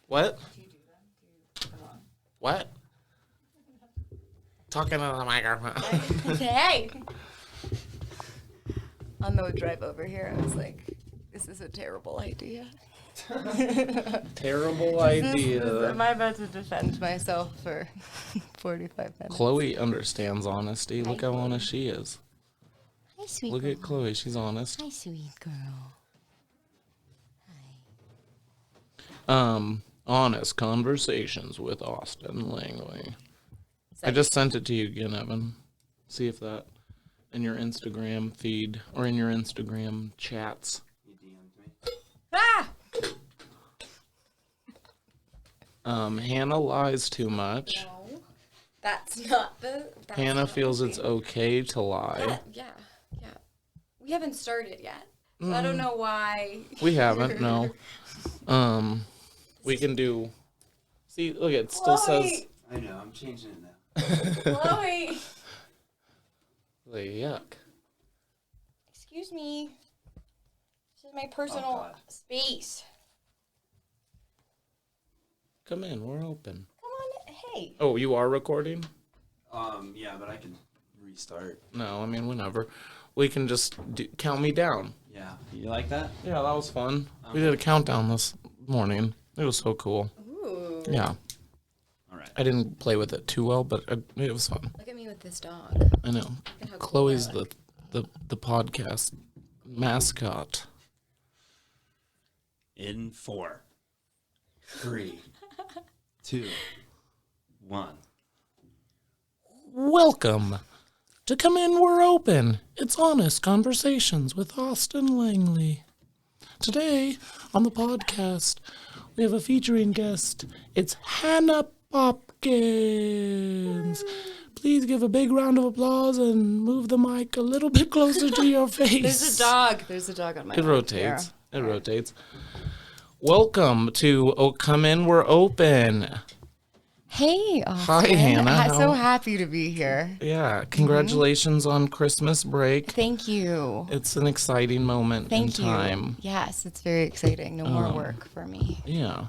What? Do you do them? Do you put them on? What? Talking to the microphone. Hey! On the drive over here, I was like, this is a terrible idea. Terrible idea. Am I about to defend myself for 45 minutes? Chloe understands honesty. Look how honest she is. Hi, sweet Look girl. at Chloe. She's honest. Hi, sweet girl. Honest conversations with Austin Langley. I just sent it to you again, Evan. See if that in your Instagram feed or in your Instagram chats. You DM'd me. Ah! Hannah lies too much. No, that's not the... Hannah feels it's okay to lie. Yeah. We haven't started yet. So I don't know why. We haven't, no. We can do... See, look, it still says... I know, I'm changing it now. Chloe! Like, yuck. Excuse me. This is my personal God. space. Come in, we're open. Come on, hey. Oh, you are recording? Yeah, but I can restart. No, I mean, whenever. We can just count me down. Yeah. You like that? Yeah, that was fun. We did a countdown this morning. It was so cool. Ooh. Yeah. All right. I didn't play with it too well, but it was fun. Look at me with this dog. I know. Look at how cool Chloe's I look. the podcast mascot. In 4, 3, 2, 1. Welcome to Come In, We're Open. It's honest conversations with Austin Langley. Today on the podcast, we have a featuring guest. It's Hannah Popkins. Please give a big round of applause and move the mic a little bit closer to your face. There's a dog. There's a dog on my It lap rotates. here. It rotates. Welcome to Come In, We're Open. Hey, Austin. Hannah. I'm so happy to be here. Yeah, congratulations on Christmas break. Thank you. It's an exciting moment Thank in you. time. Yes, it's very exciting. No more work for me. Yeah.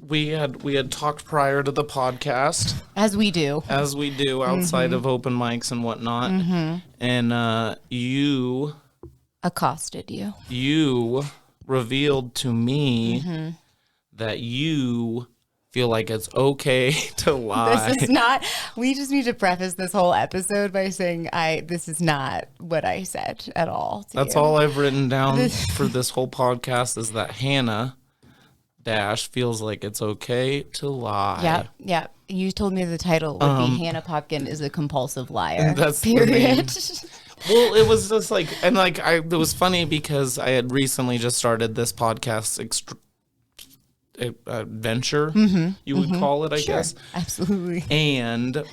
We had talked prior to the podcast, As we do. as we do outside of open mics and whatnot. And you Accosted you. revealed to me that you feel like it's okay to lie. This is not, we just need to preface this whole episode by saying this is not what I said at all. That's all I've written down for this whole podcast is that Hannah feels like it's okay to lie. Yeah. You told me the title would be Hannah Popkin is a compulsive liar. That's the name. period. Well, it was just like, and like, it was funny because I had recently just started this podcast adventure, you would call it, I guess. Absolutely. And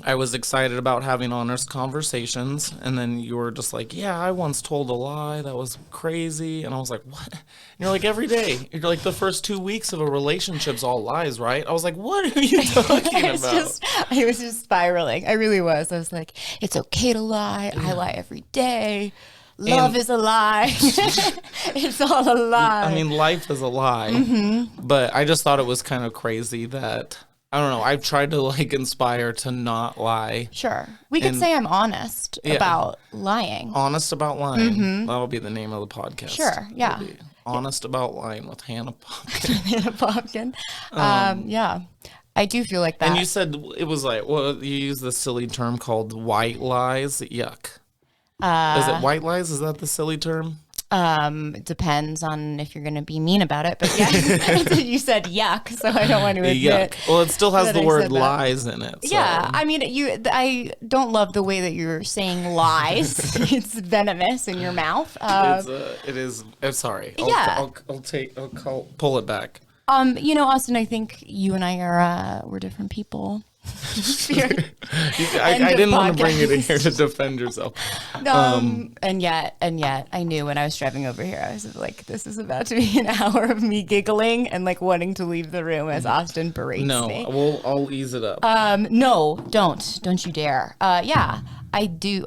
I was excited about having honest conversations. And then you were just like, yeah, I once told a lie. That was crazy. And I was like, what? And you're like, every day. You're like, the first 2 weeks of a relationship's all lies, right? I was like, what are you talking about? I was just spiraling. I really was. I was like, it's okay to lie. I lie every day. Love is a lie. It's all a lie. I mean, life is a lie. But I just thought it was kind of crazy that, I don't know, I've tried to like inspire to not lie. Sure. We could say I'm honest about lying. Honest about lying. That'll be the name of the podcast. Sure, yeah. It'll be Honest About Lying with Hannah Popkin. Hannah Popkin. Yeah. I do feel like that. And you said it was like, well, you used the silly term called white lies. Yuck. Is it white lies? Is that the silly term? It depends on if you're going to be mean about it. But yeah, you said yuck, so I don't want to admit. Yuck. Well, it still has that the I word said that. lies in it. So. Yeah, I mean, I don't love the way that you're saying lies. It's venomous in your mouth. It is. I'm sorry. Yeah. I'll pull it back. Austin, I think you and I we're different people. I didn't want to bring you in here to defend yourself. And yet, I knew when I was driving over here, I was like, this is about to be an hour of me giggling and like wanting to leave the room as Austin berates me. No, I'll ease it up. No, don't you dare. Yeah, I do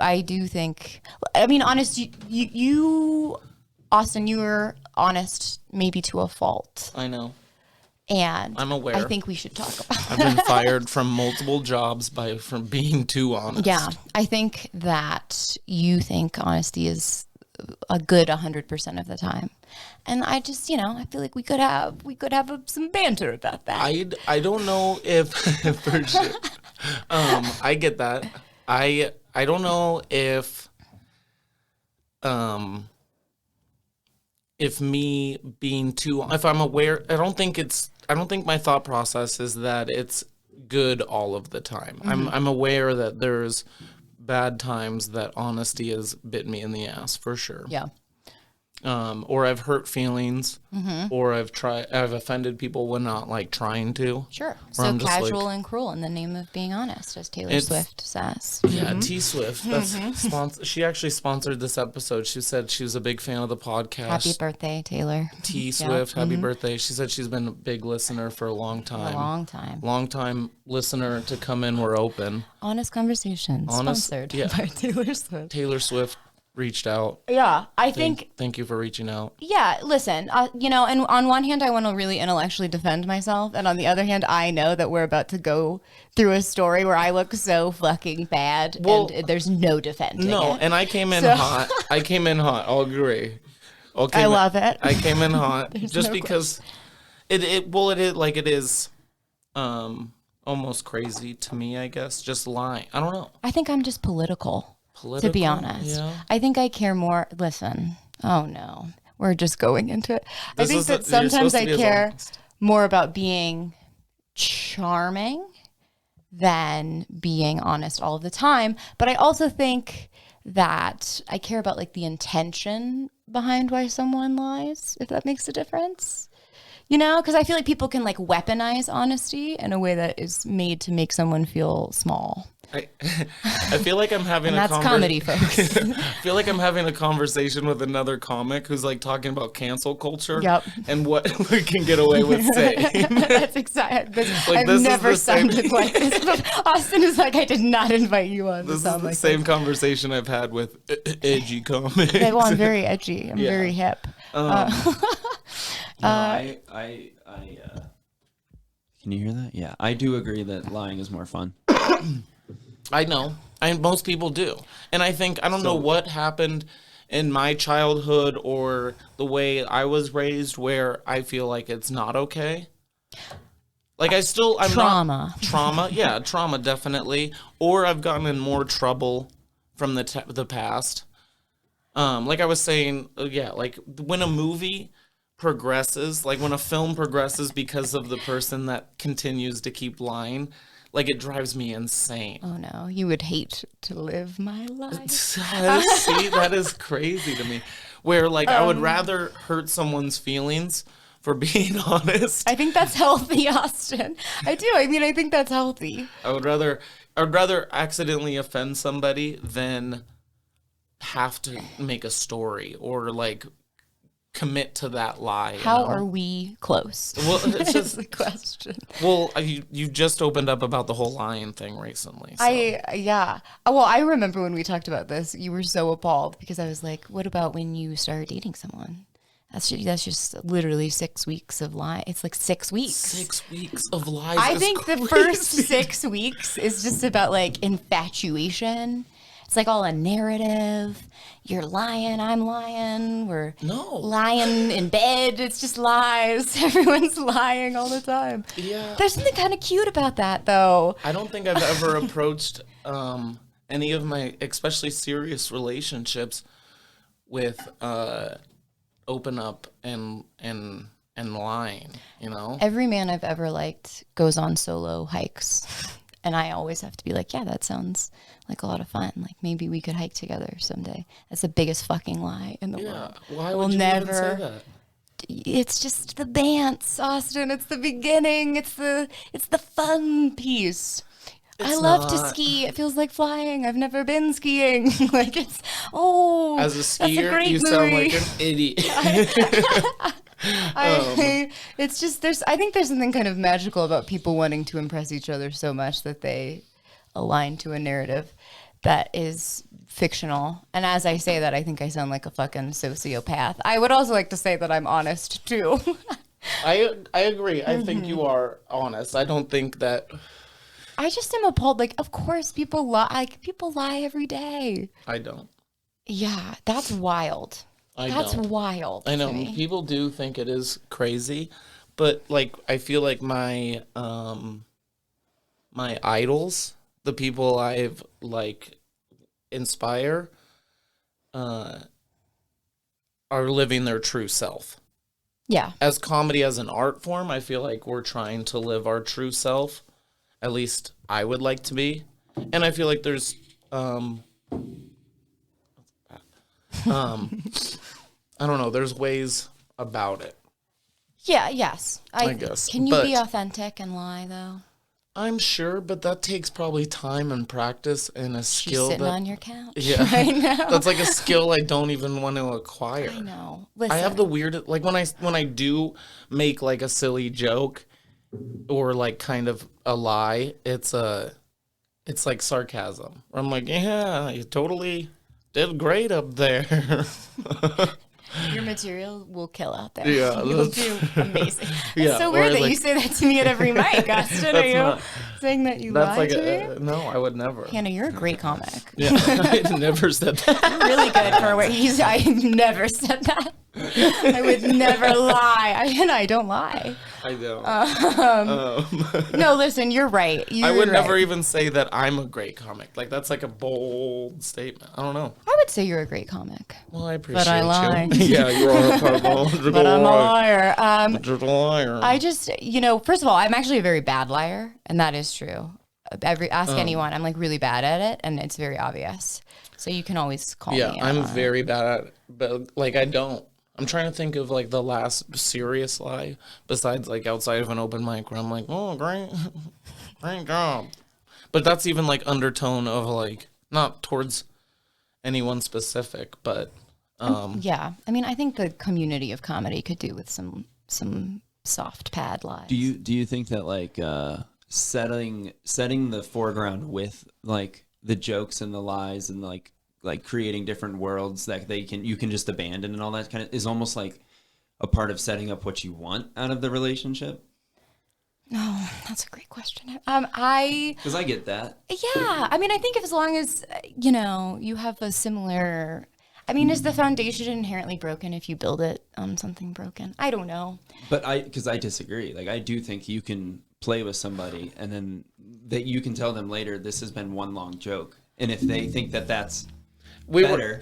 think. I mean, honest, you Austin, you were honest, maybe to a fault. I know. And I'm aware. I think we should talk about I've been fired from multiple jobs from being too honest. Yeah, I think that you think honesty is a good 100% of the time, and I just, I feel like we could have some banter about that. I don't know if for sure. I get that. I don't know if me being too, if I'm aware, I don't think my thought process is that it's good all of the time. I'm aware that there's bad times that honesty has bit me in the ass for sure. Yeah. Or I've hurt feelings, or I've offended people when not like trying to. Sure. Or So I'm just casual like, and cruel in the name of being honest, as Taylor Swift says. Yeah, T Swift. That's she actually sponsored this episode. She said she was a big fan of the podcast. Happy birthday, Taylor. T Swift, happy birthday. She said she's been a big listener for a long time. A long time. Long time listener to come in. We're open. Honest Conversations, sponsored by Taylor Swift. Taylor Swift reached out. Yeah, I think. Thank you for reaching out. Yeah, listen, and on one hand, I want to really intellectually defend myself. And on the other hand, I know that we're about to go through a story where I look so fucking bad and there's no defending No, it. and I came in hot. I came in hot. I'll agree. I love it. I came in hot just because it is almost crazy to me, I guess, just lying. I don't know. I think I'm just political, to be honest. Yeah. I think I care more. Listen, oh no, we're just going into it. I think that you're sometimes supposed to I be as care honest. more about being charming than being honest all of the time. But I also think that I care about like the intention behind why someone lies, if that makes a difference. Because I feel like people can like weaponize honesty in a way that is made to make someone feel small. I feel like I'm having And that's comedy, folks. I feel like I'm having a conversation with another comic who's like talking about cancel culture. Yep. And what we can get away with saying. That's exactly. Like, this I've is never the same- sounded like this. But Austin is like, I did not invite you on. This is sound the like same conversation I've had with edgy comics. Yeah, well, I'm very edgy. I'm very hip. Can you hear that? Yeah, I do agree that lying is more fun. I know. Most people do. And I think, I don't know what happened in my childhood or the way I was raised where I feel like it's not okay. Like I'm Trauma. Trauma, yeah, trauma definitely. Or I've gotten in more trouble from the past. Like I was saying, like when a movie progresses, like when a film progresses because of the person that continues to keep lying, like it drives me insane. Oh no, you would hate to live my life. See, that is crazy to me. Where like I would rather hurt someone's feelings for being honest. I think that's healthy, Austin. I do. I mean, I think that's healthy. I would rather accidentally offend somebody than have to make a story or like commit to that lie. How are we close? Well, it's just the question. Well, you just opened up about the whole lying thing recently. So. Well, I remember when we talked about this, you were so appalled because I was like, "What about when you started dating someone? That's just literally 6 weeks of lying. It's like 6 weeks. 6 weeks of lies. I is think crazy. the first 6 weeks is just about like infatuation. It's like all a narrative. You're lying, I'm lying, we're lying in bed. It's just lies. Everyone's lying all the time. Yeah. There's something kind of cute about that, though. I don't think I've ever approached any of my, especially serious relationships, with open up and lying. You know. Every man I've ever liked goes on solo hikes. And I always have to be like, yeah, that sounds like a lot of fun. Like maybe we could hike together someday. That's the biggest fucking lie in the world. Why would you even say that? It's just the dance, Austin. It's the beginning. It's the fun piece. I love to ski. It feels like flying. I've never been skiing. Like as a skier, that's a great you movie. sound like an idiot. It's just I think there's something kind of magical about people wanting to impress each other so much that they align to a narrative that is fictional. And as I say that, I think I sound like a fucking sociopath. I would also like to say that I'm honest too. I agree. I think you are honest. I don't think that. I just am appalled. Like, of course, people lie. Like, people lie every day. I don't. Yeah, that's wild. That's don't. wild. I know to me. people do think it is crazy, but like I feel like my my idols, the people I've like inspire, are living their true self. Yeah. As comedy as an art form, I feel like we're trying to live our true self. At least I would like to be. And I feel like there's I don't know, there's ways about it. Yeah, yes. I guess, Can you but- be authentic and lie, though? I'm sure, but that takes probably time and practice and a She's skill sitting that on your couch. yeah. I know. That's like a skill I don't even want to acquire. I know. I Listen, have the weird like when I do make like a silly joke or like kind of a lie, it's like sarcasm. I'm like, yeah, you totally did great up there. your material will kill out there. Yeah, You'll that's- do amazing. Yeah, It's so or weird that like- you say that to me at every mic, Austin. Are That's you not- saying that you That's lie like to me? no, I would never. Hannah, you're a great comic. Yeah, I never said that. You're really good for what he's. I never said that. I would never lie. I don't lie. I don't. No, listen, you're right. I would never right. even say that I'm a great comic. Like that's like a bold statement. I don't know. I would say you're a great comic. Well, I appreciate I lie. you. Yeah, you are a comic. But I'm a liar. You're a liar. I just, first of all, I'm actually a very bad liar, and that is true. Ask anyone. I'm like really bad at it, and it's very obvious. So you can always call Yeah, me. I'm very bad at it, but like I don't. I'm trying to think of like the last serious lie besides like outside of an open mic where I'm like, oh, great job. But that's even like undertone of like not towards anyone specific, but Yeah, I mean, I think the community of comedy could do with some soft pad lies. Do you think that like setting the foreground with like the jokes and the lies and like creating different worlds that you can just abandon and all that kind of is almost like a part of setting up what you want out of the relationship? No, that's a great question. I Because I get that. Yeah, I mean, I think if as long as you have a similar. I mean, is the foundation inherently broken if you build it on something broken? I don't know. But because I disagree. Like I do think you can play with somebody and then that you can tell them later this has been one long joke, and if they think that that's better,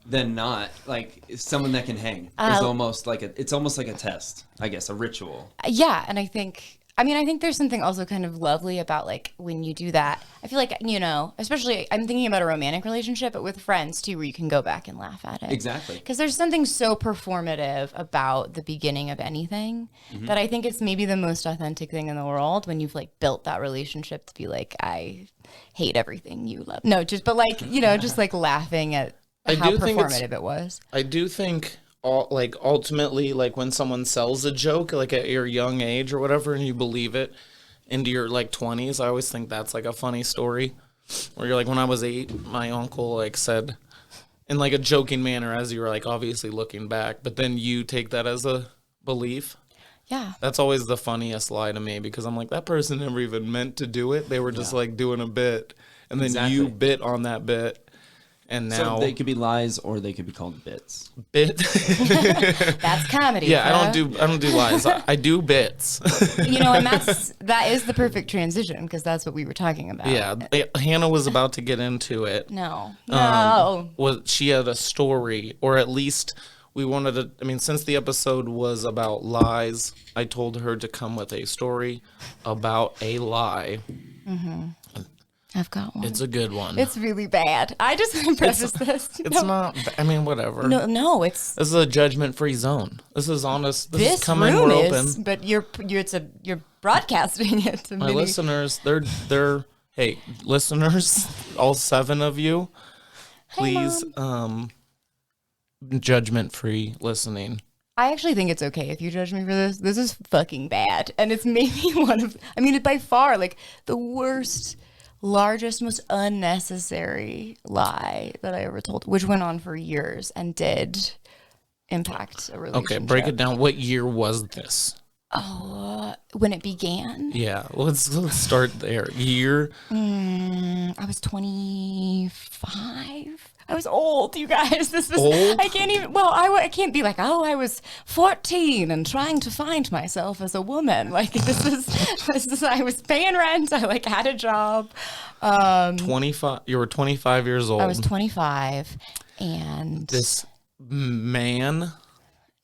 than not, like someone that can hang is almost like it's almost like a test, I guess, a ritual. Yeah, and I think there's something also kind of lovely about like when you do that. I feel like, especially I'm thinking about a romantic relationship, but with friends too, where you can go back and laugh at it. Exactly. Because there's something so performative about the beginning of anything that I think it's maybe the most authentic thing in the world when you've like built that relationship to be like, I hate everything you love. No, but like, just like laughing at how do think it's- performative it was. I do think ultimately like when someone sells a joke like at your young age or whatever and you believe it into your like 20s, I always think that's like a funny story where you're like, when I was 8, my uncle like said in like a joking manner as you were like obviously looking back, but then you take that as a belief. Yeah. That's always the funniest lie to me because I'm like, that person never even meant to do it. They were just like doing a bit and then you bit on that bit. And now So they could be lies or they could be called bits. bit. That's comedy. Yeah, I bro. don't do lies. I do bits. And that is the perfect transition because that's what we were talking about. Yeah, Hannah was about to get into it. No. She had a story, or at least we wanted to. I mean, since the episode was about lies, I told her to come with a story about a lie. I've got one. It's a good one. It's really bad. I just want to preface this. It's not. I mean, whatever. No, it's This is a judgment-free zone. This is honest. This is coming. room We're is, open. but you're broadcasting it to My many. listeners, they're hey, listeners, all 7 of you, please, judgment-free listening. I actually think it's okay if you judge me for this. This is fucking bad, and it's maybe by far like the worst largest, most unnecessary lie that I ever told, which went on for years and did impact a relationship. Okay, break it down. What year was this? Oh, when it began? Yeah, let's start there. Year? I was 25. I was old, you guys. This was old? I can't even. Well, I can't be like, oh, I was 14 and trying to find myself as a woman. Like this is. I was paying rent. I like had a job. 25. You were 25 years old. I was 25, and this man.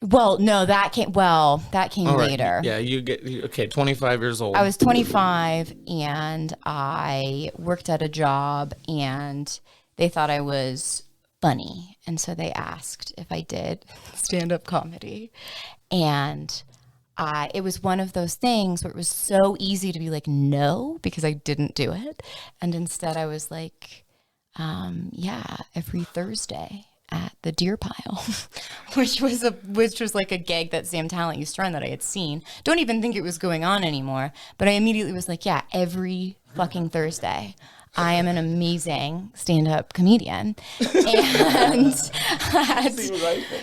Well, no, that came later. Yeah, okay, 25 years old. I was 25 and I worked at a job and they thought I was funny. And so they asked if I did stand-up comedy. And it was one of those things where it was so easy to be like, no, because I didn't do it. And instead I was like, yeah, every Thursday at the Deer Pile, which was like a gag that Sam Talent used to run that I had seen. Don't even think it was going on anymore. But I immediately was like, yeah, every fucking Thursday. I am an amazing stand-up comedian.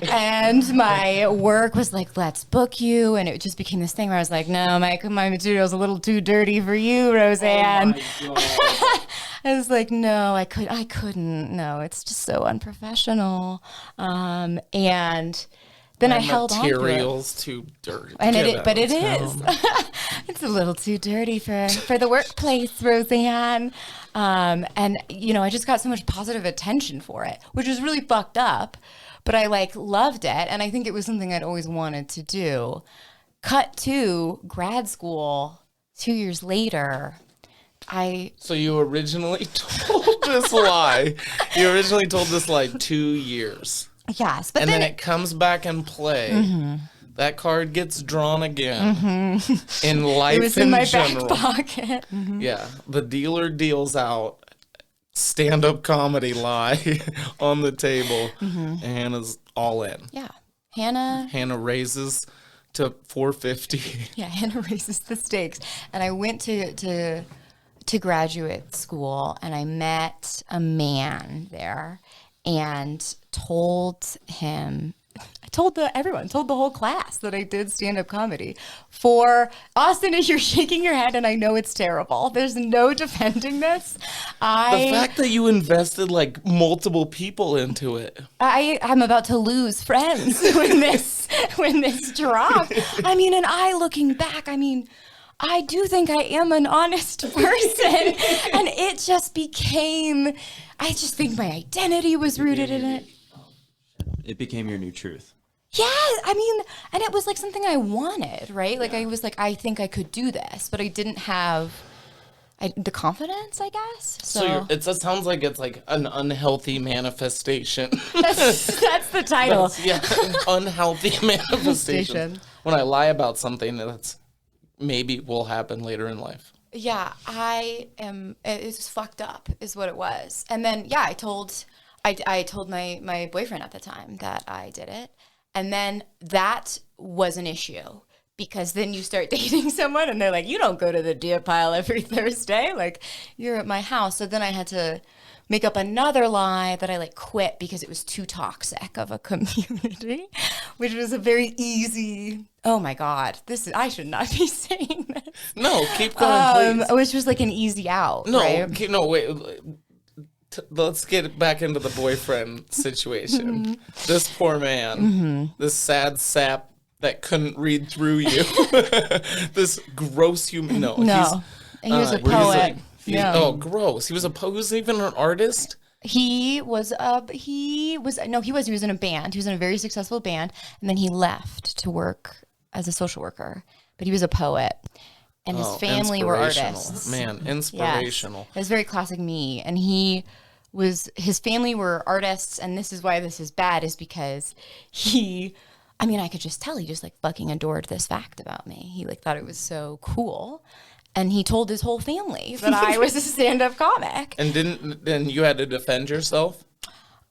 And my work was like, let's book you. And it just became this thing where I was like, no, my material's a little too dirty for you, Roseanne. Oh I was like, no, I couldn't. No, it's just so unprofessional. And then I held on to it. Material's too dirty. And but it is. It's a little too dirty for the workplace, Roseanne. And I just got so much positive attention for it, which was really fucked up. But I like loved it, and I think it was something I'd always wanted to do. Cut to grad school 2 years later. So you originally told this lie. You originally told this lie 2 years. Yes, but and then it comes back in play. Mm-hmm. That card gets drawn again. Mm-hmm. In life, it was in my general. back pocket. Mm-hmm. Yeah, the dealer deals out stand-up comedy lie on the table. Mm-hmm. Hannah's all in. Yeah, Hannah raises to $450. Yeah, Hannah raises the stakes, and I went to graduate school, and I met a man there, and told the whole class that I did stand-up comedy. For Austin, as you're shaking your head, and I know it's terrible. There's no defending this. The fact that you invested like multiple people into it. I'm about to lose friends when this dropped. I mean, and looking back, I do think I am an honest person, and it just became. I just think my identity was rooted in it. It became your new truth. Yeah, and it was like something I wanted, right? Like I was like, I think I could do this, but I didn't have the confidence, I guess. So it sounds like it's like an unhealthy manifestation. That's the title. Unhealthy manifestation. When I lie about something that's maybe will happen later in life. Yeah, it's fucked up is what it was. And then, yeah, I told my boyfriend at the time that I did it. And then that was an issue because then you start dating someone and they're like, you don't go to the Deer Pile every Thursday. Like, you're at my house. So then I had to make up another lie that I like quit because it was too toxic of a community, which was a very easy, oh my God, I should not be saying this. No, keep going, please. Which was like an easy out, no, right? Wait. Let's get back into the boyfriend situation. Mm-hmm. This poor man, this sad sap that couldn't read through you, this gross human. No. He was a poet. Oh, gross. He was even an artist. He was in a band. He was in a very successful band, and then he left to work as a social worker. But he was a poet. And his family were artists. Man, inspirational. Yes. It was very classic me. And his family were artists, and this is why this is bad, is because I could just tell he just like fucking adored this fact about me. He like thought it was so cool. And he told his whole family that I was a stand-up comic. And then you had to defend yourself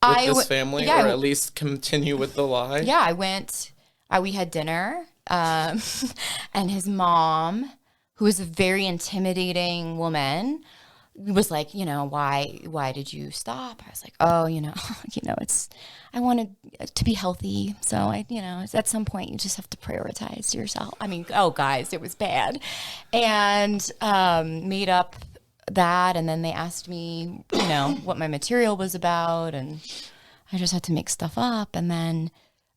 with this family, or at least continue with the lie? Yeah, I went, we had dinner, and his mom, who was a very intimidating woman, was like, why did you stop? I was like, oh, I wanted to be healthy. So at some point you just have to prioritize yourself. I mean, oh guys, it was bad. And made up that. And then they asked me, what my material was about. And I just had to make stuff up. And then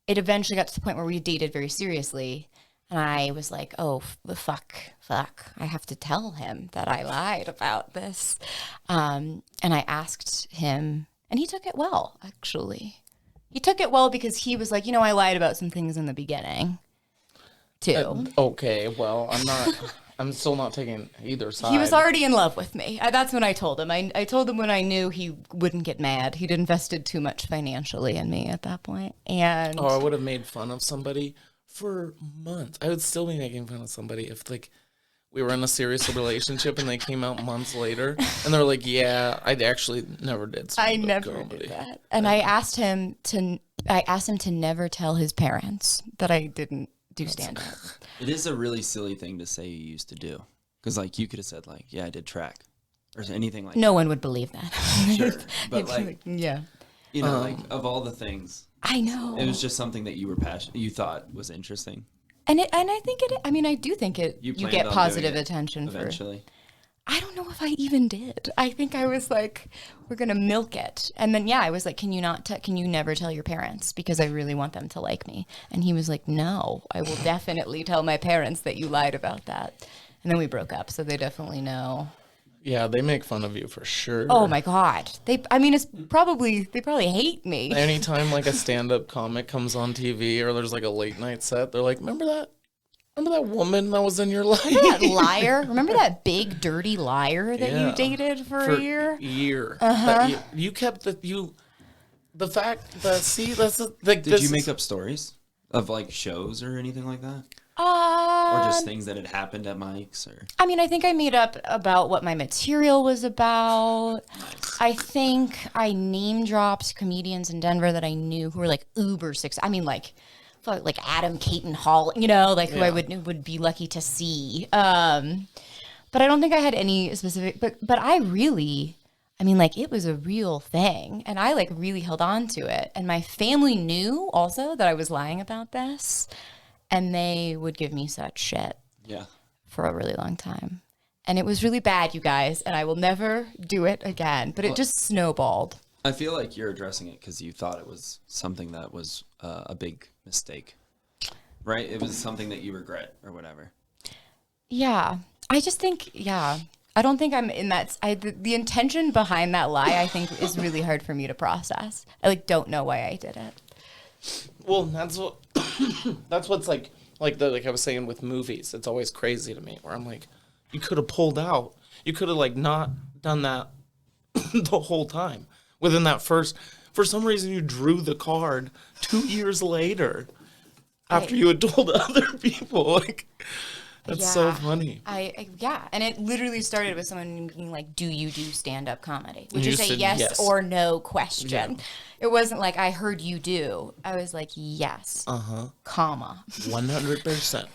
it eventually got to the point where we dated very seriously. And I was like, oh, fuck. I have to tell him that I lied about this. And I asked him, and he took it well, actually. He took it well because he was like, I lied about some things in the beginning, too. Okay, well, I'm still not taking either side. He was already in love with me. That's when I told him. I told him when I knew he wouldn't get mad. He'd invested too much financially in me at that point. And I would have made fun of somebody for months. I would still be making fun of somebody if we were in a serious relationship and they came out months later and they're like, yeah, I actually never did. I never did that. And I asked him to never tell his parents that I didn't do stand up. It is a really silly thing to say you used to do. Because you could have said yeah, I did track or anything like no one would believe that. Sure. But yeah. Of all the things. I know. It was just something that you thought was interesting. And I think I do think you get positive attention eventually. I don't know if I even did. I think I was like, we're going to milk it. And then, I was like, can you never tell your parents? Because I really want them to like me. And he was like, no, I will definitely tell my parents that you lied about that. And then we broke up. So they definitely know. Yeah, they make fun of you for sure. Oh my God. They probably hate me. Anytime a stand-up comic comes on TV or there's a late night set, they're like, remember that woman that was in your life? Remember that liar? Remember that big dirty liar that you dated for a year? Uh-huh. You kept the fact that Did you make up stories of shows or anything like that? Or just things that had happened at mics? Or I think I made up about what my material was about. Nice. I think I name dropped comedians in Denver that I knew who were uber successful. Adam Caton Hall, who I would be lucky to see. But I don't think I had any specific. But I really, it was a real thing, and I really held on to it. And my family knew also that I was lying about this. And they would give me such shit for a really long time. And it was really bad, you guys. And I will never do it again. But it just snowballed. I feel like you're addressing it because you thought it was something that was a big mistake. Right? It was something that you regret or whatever. Yeah. I just think, I don't think I'm in that. The intention behind that lie, I think, is really hard for me to process. I don't know why I did it. Well, that's what's like I was saying with movies. It's always crazy to me where I'm like, you could have pulled out. You could have not done that the whole time. Within that for some reason you drew the card 2 years later after you had told other people. That's so funny. And it literally started with someone being like, do you do stand-up comedy? Which is a yes or no question. Yeah. It wasn't like, I heard you do. I was like, yes, comma. 100%.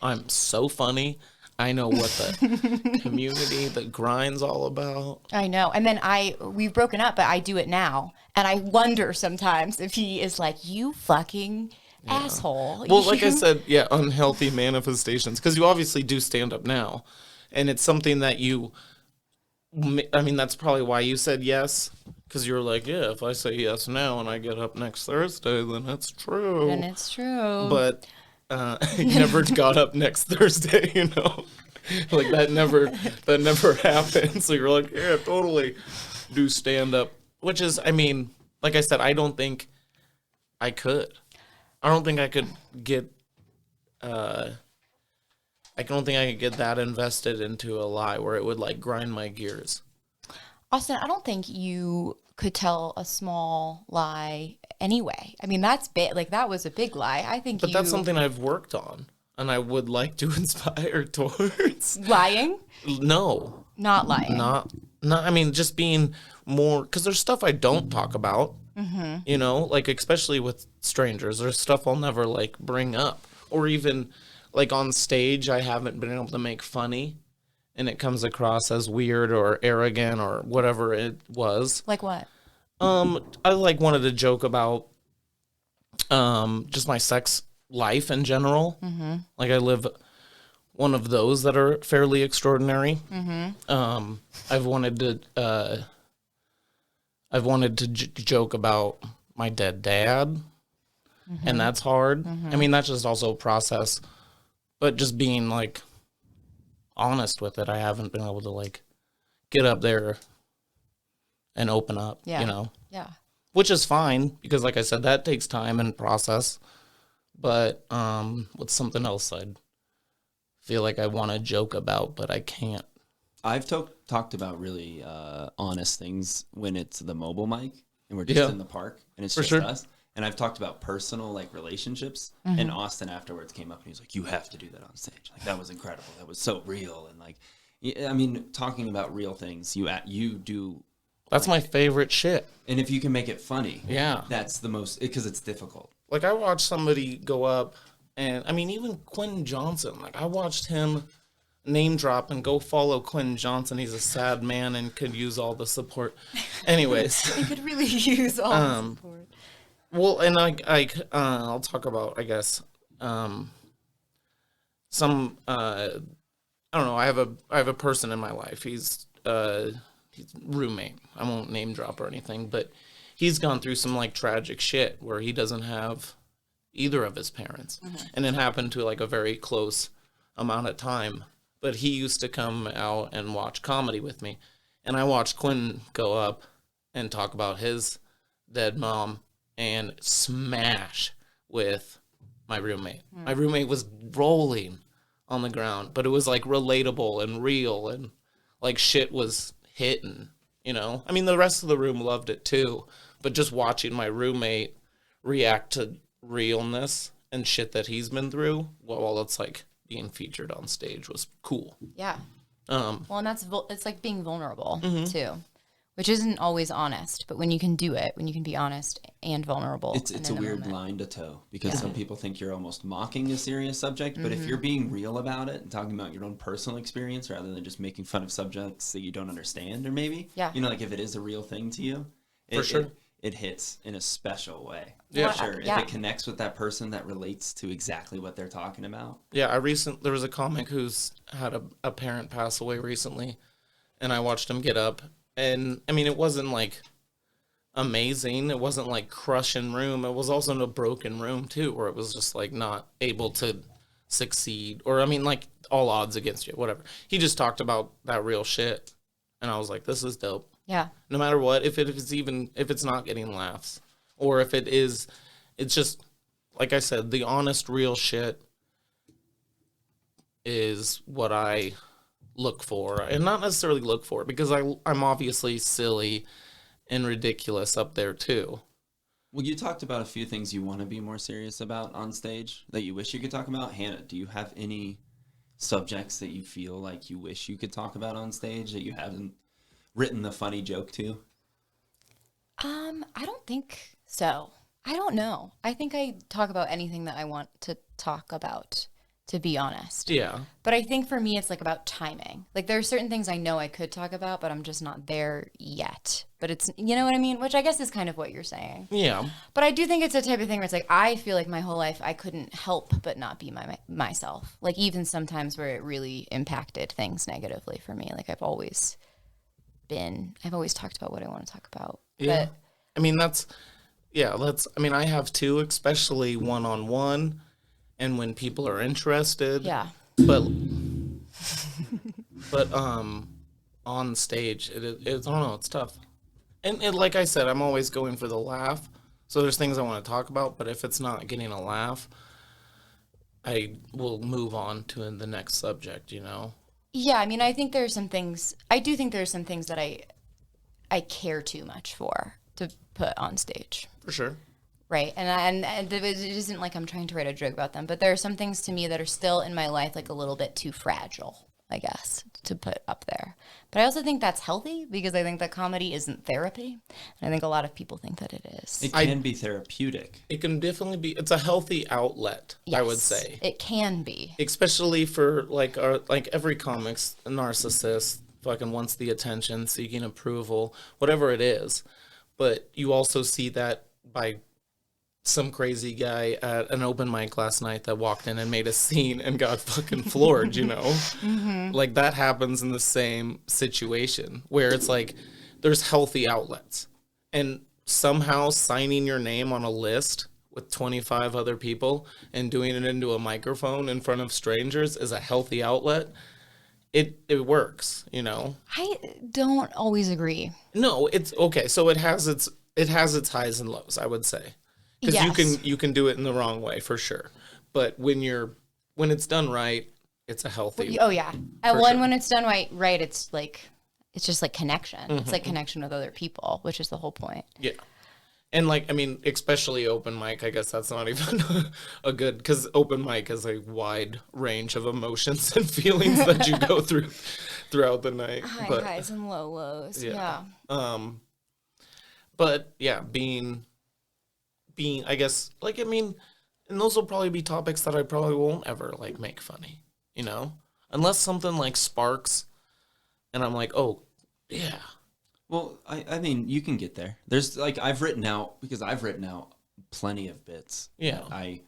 I'm so funny. I know what the community, the grind's all about. I know. And then we've broken up, but I do it now. And I wonder sometimes if he is like, you fucking... asshole. Well, like I said, unhealthy manifestations. Because you obviously do stand up now. And it's something that that's probably why you said yes. Because you were like, if I say yes now and I get up next Thursday, then it's true. Then it's true. But I never got up next Thursday, that never happened. So you're like, totally do stand up. Which is, like I said, I don't think I could. I don't think I could get that invested into a lie where it would grind my gears. Austin, I don't think you could tell a small lie anyway. That's big. That was a big lie. I think But that's something I've worked on and I would like to inspire towards. Lying? No. Not lying. Not just being more, because there's stuff I don't talk about. Mm-hmm. Especially with strangers, there's stuff I'll never bring up, or even on stage I haven't been able to make funny, and it comes across as weird or arrogant or whatever it was. Like what? I like wanted to joke about just my sex life in general. Mm-hmm. Like I live one of those that are fairly extraordinary. Mm-hmm. I've wanted to joke about my dead dad, mm-hmm. and that's hard. Mm-hmm. I mean, that's just also a process, but just being like honest with it, I haven't been able to like get up there and open up, you know? Yeah. Which is fine because like I said, that takes time and process. But what's something else I'd feel like I want to joke about, but I can't. I've talked about really honest things when it's the mobile mic and we're just in the park and it's just us. And I've talked about personal like relationships. Mm-hmm. And Austin afterwards came up and he was like, "You have to do that on stage. Like that was incredible. That was so real." And like, I mean, talking about real things, you do. That's like, my favorite shit. And if you can make it funny, that's the most, because it's difficult. Like I watched somebody go up, and I mean, even Quentin Johnson. Like I watched him name drop and go follow Quentin Johnson. He's a sad man and could use all the support. Anyways, he could really use all the support. Well, and I'll talk about, I guess, some I don't know. I have a person in my life. He's roommate. I won't name drop or anything, but he's gone through some like tragic shit where he doesn't have either of his parents, mm-hmm. and it happened to like a very close amount of time. But he used to come out and watch comedy with me, and I watched Quentin go up and talk about his dead mom and smash with my roommate. Mm. My roommate was rolling on the ground, but it was like relatable and real, and like shit was hitting, you know? I mean, the rest of the room loved it too, but just watching my roommate react to realness and shit that he's been through while it's like being featured on stage was cool. Yeah. Well, and it's like being vulnerable mm-hmm. too, which isn't always honest, but when you can do it, when you can be honest and vulnerable. It's a weird line to toe because some people think you're almost mocking a serious subject, but if you're being real about it and talking about your own personal experience rather than just making fun of subjects that you don't understand, or maybe, you know, like if it is a real thing to you, it hits in a special way. Yeah, sure. If it connects with that person that relates to exactly what they're talking about. Yeah, there was a comic who's had a parent pass away recently, and I watched him get up. And, I mean, it wasn't, like, amazing. It wasn't, like, crushing room. It was also in a broken room, too, where it was just, like, not able to succeed. Or, I mean, like, all odds against you, whatever. He just talked about that real shit. And I was like, this is dope. Yeah. No matter what, if it's not getting laughs. Or if it is, it's just, like I said, the honest, real shit is what I look for, and not necessarily look for, because I'm obviously silly and ridiculous up there too. Well, you talked about a few things you want to be more serious about on stage that you wish you could talk about. Hannah, do you have any subjects that you feel like you wish you could talk about on stage that you haven't written the funny joke to? I don't think so. I don't know. I think I talk about anything that I want to talk about, to be honest. Yeah. But I think for me, it's like about timing. Like there are certain things I know I could talk about, but I'm just not there yet. But it's, you know what I mean? Which I guess is kind of what you're saying. Yeah. But I do think it's a type of thing where it's like, I feel like my whole life I couldn't help but not be myself. Like even sometimes where it really impacted things negatively for me. Like I've always talked about what I want to talk about. Yeah. But, I mean, I have too, especially one-on-one. And when people are interested, but on stage, I don't know, it's tough. And like I said, I'm always going for the laugh. So there's things I want to talk about, but if it's not getting a laugh, I will move on to the next subject, you know? Yeah, I mean, I do think there's some things that I care too much for to put on stage. For sure. Right. And it isn't like I'm trying to write a joke about them, but there are some things to me that are still in my life like a little bit too fragile, I guess, to put up there. But I also think that's healthy because I think that comedy isn't therapy. And I think a lot of people think that it is. It can be therapeutic. It can definitely be. It's a healthy outlet, Yes, I would say. It can be. Especially for like every comic's a narcissist, fucking wants the attention, seeking approval, whatever it is. But you also see that by some crazy guy at an open mic last night that walked in and made a scene and got fucking floored, you know? Mm-hmm. Like that happens in the same situation where it's like there's healthy outlets. And somehow signing your name on a list with 25 other people and doing it into a microphone in front of strangers is a healthy outlet. It works, you know? I don't always agree. No, it's okay. So it has its highs and lows, I would say. Because Yes. you can do it in the wrong way for sure, but when it's done right, it's a healthy. Oh yeah, and sure. when it's done right, it's just like connection. Mm-hmm. It's like connection with other people, which is the whole point. Yeah, and like I mean, especially open mic. I guess that's not even a good because open mic has a wide range of emotions and feelings that you go through throughout the night. Highs and lows. Yeah. But yeah, being I guess like I mean, and those will probably be topics that I probably won't ever like make funny, you know, unless something like sparks, and I'm like, oh yeah. Well, I mean, you can get there. There's like I've written out plenty of bits. Yeah. That I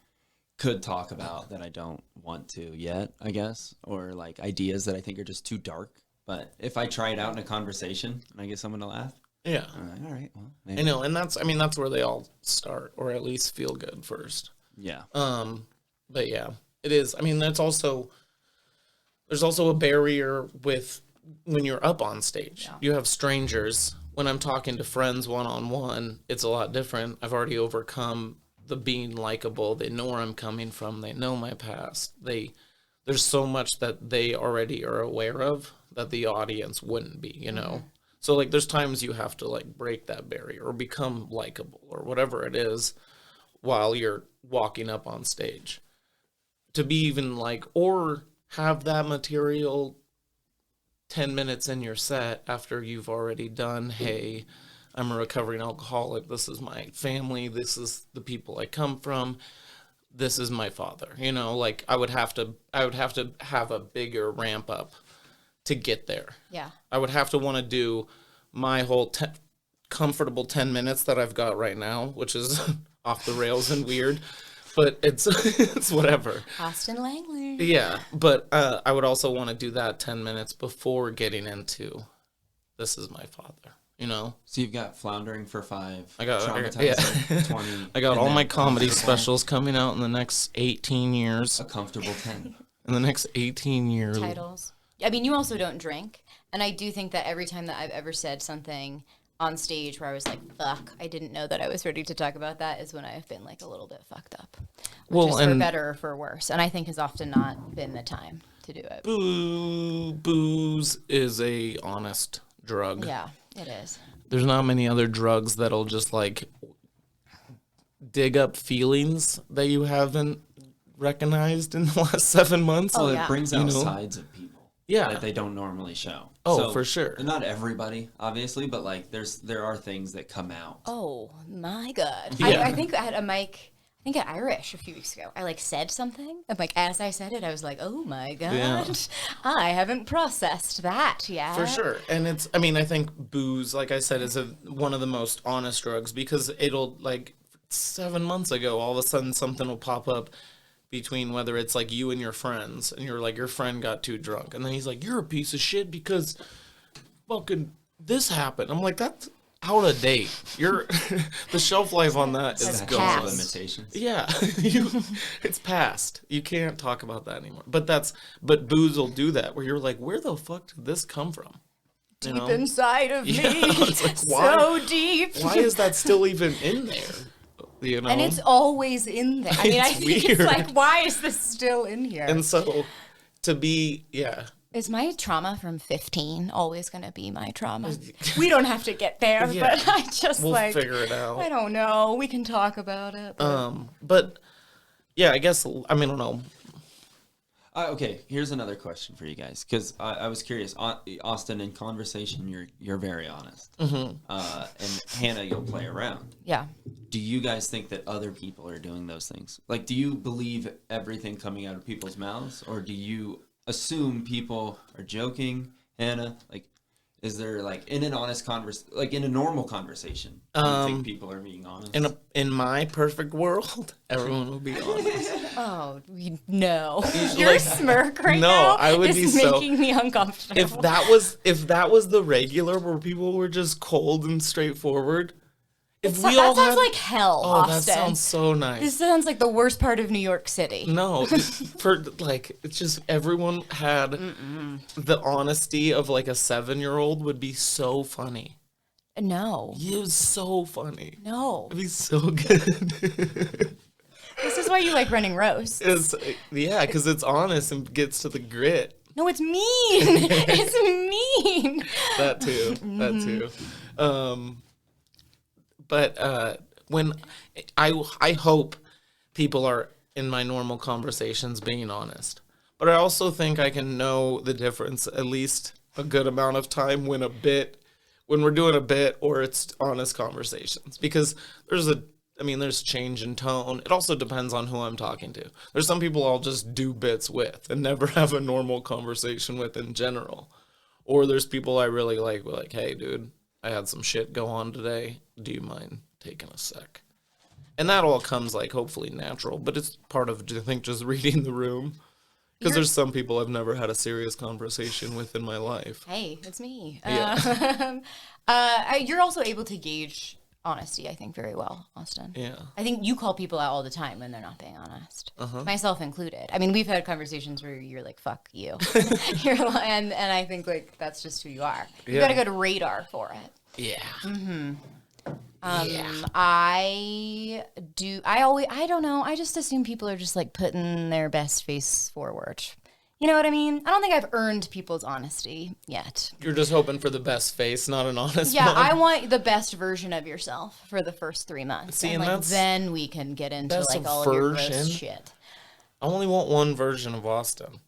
could talk about that I don't want to yet, I guess, or like ideas that I think are just too dark. But if I try it out in a conversation and I get someone to laugh. Yeah. I'm like, all right, well, maybe. I know, and that's where they all start, or at least feel good first. Yeah. But yeah, it is. I mean, there's also a barrier with when you're up on stage. Yeah. You have strangers. When I'm talking to friends one-on-one, it's a lot different. I've already overcome the being likable. They know where I'm coming from. They know my past. There's so much that they already are aware of that the audience wouldn't be, you know? Mm-hmm. So, like, there's times you have to, like, break that barrier or become likable or whatever it is while you're walking up on stage. To be even, like, or have that material 10 minutes in your set after you've already done, hey, I'm a recovering alcoholic, this is my family, this is the people I come from, this is my father. You know, like, I would have to have a bigger ramp up to get there. Yeah. I would have to want to do my whole comfortable 10 minutes that I've got right now, which is off the rails and weird, but it's whatever. Austin Langley. Yeah, but I would also want to do that 10 minutes before getting into this is my father, you know? So you've got Floundering for 5, I got Traumatizing 20. I got all my comedy specials coming out in the next 18 years. A comfortable 10. In the next 18 years. Titles. I mean, you also don't drink. And I do think that every time that I've ever said something on stage where I was like, fuck, I didn't know that I was ready to talk about that is when I've been like a little bit fucked up. Which is for better or for worse. And I think has often not been the time to do it. Booze is a honest drug. Yeah, it is. There's not many other drugs that'll just like dig up feelings that you haven't recognized in the last 7 months. Well, yeah. It brings out sides of people. Yeah. That they don't normally show. Oh, so, for sure. Not everybody, obviously, but like there are things that come out. Oh my God. Yeah. I think I had a mic, I think at Irish a few weeks ago. I like said something. And like as I said it, I was like, oh my God. Yeah. I haven't processed that yet. For sure. And I think booze, like I said, is one of the most honest drugs because it'll like 7 months ago, all of a sudden something will pop up between whether it's like you and your friends and you're like, your friend got too drunk. And then he's like, you're a piece of shit because fucking this happened. I'm like, that's out of date. You're the shelf life on that is gone. Limitations. Yeah. It's past. You can't talk about that anymore. But booze will do that where you're like, where the fuck did this come from? You Deep know? inside of me. It's like, why, so deep. Why is that still even in there? You know? And it's always in there. I mean, I think weird. it's like, why is this still in here? And so to be, yeah. Is my trauma from 15 always going to be my trauma? We don't have to get there, Yeah. but I just We'll figure it out. I don't know. We can talk about it. But yeah, I guess, I mean, I don't know. Okay, here's another question for you guys, because I was curious. Austin, in conversation, you're very honest. Mm-hmm. And Hannah, you'll play around. Yeah. Do you guys think that other people are doing those things? Like, do you believe everything coming out of people's mouths, or do you assume people are joking? Hannah, like, is there like in an honest like in a normal conversation, do you think people are being honest? In my perfect world, everyone will be honest. Oh no! Usually, Your smirk right no, now I would is be so- making me uncomfortable. If that was the regular, where people were just cold and straightforward, if we all that sounds had, like hell, oh, Austin. that sounds so nice. This sounds like the worst part of New York City. No, for like, it's just everyone had the honesty of like a 7-year-old would be so funny. No. It was so funny. No. It'd be so good. This is why you like running roasts. Yeah, because it's honest and gets to the grit. No, it's mean. It's mean. That too. That too. But when I hope people are in my normal conversations being honest, but I also think I can know the difference at least a good amount of time when we're doing a bit or it's honest conversations, because there's change in tone. It also depends on who I'm talking to. There's some people I'll just do bits with and never have a normal conversation with in general. Or there's people I really like, we're like, hey, dude, I had some shit go on today. Do you mind taking a sec? And that all comes like hopefully natural, but it's part of, I think, just reading the room. Because there's some people I've never had a serious conversation with in my life. Hey, it's me. Yeah. You're also able to gauge honesty, I think, very well, Austin. Yeah. I think you call people out all the time when they're not being honest, myself included. I mean, we've had conversations where you're like, "Fuck you," and I think like that's just who you are. You got a good radar for it. Yeah. I don't know. I just assume people are just like putting their best face forward. You know what I mean? I don't think I've earned people's honesty yet. You're just hoping for the best face, not an honest Yeah, one. I want the best version of yourself for the first 3 months. See, and and like, that's- then we can get into that's like a all of your version. gross shit. I only want one version of Austin.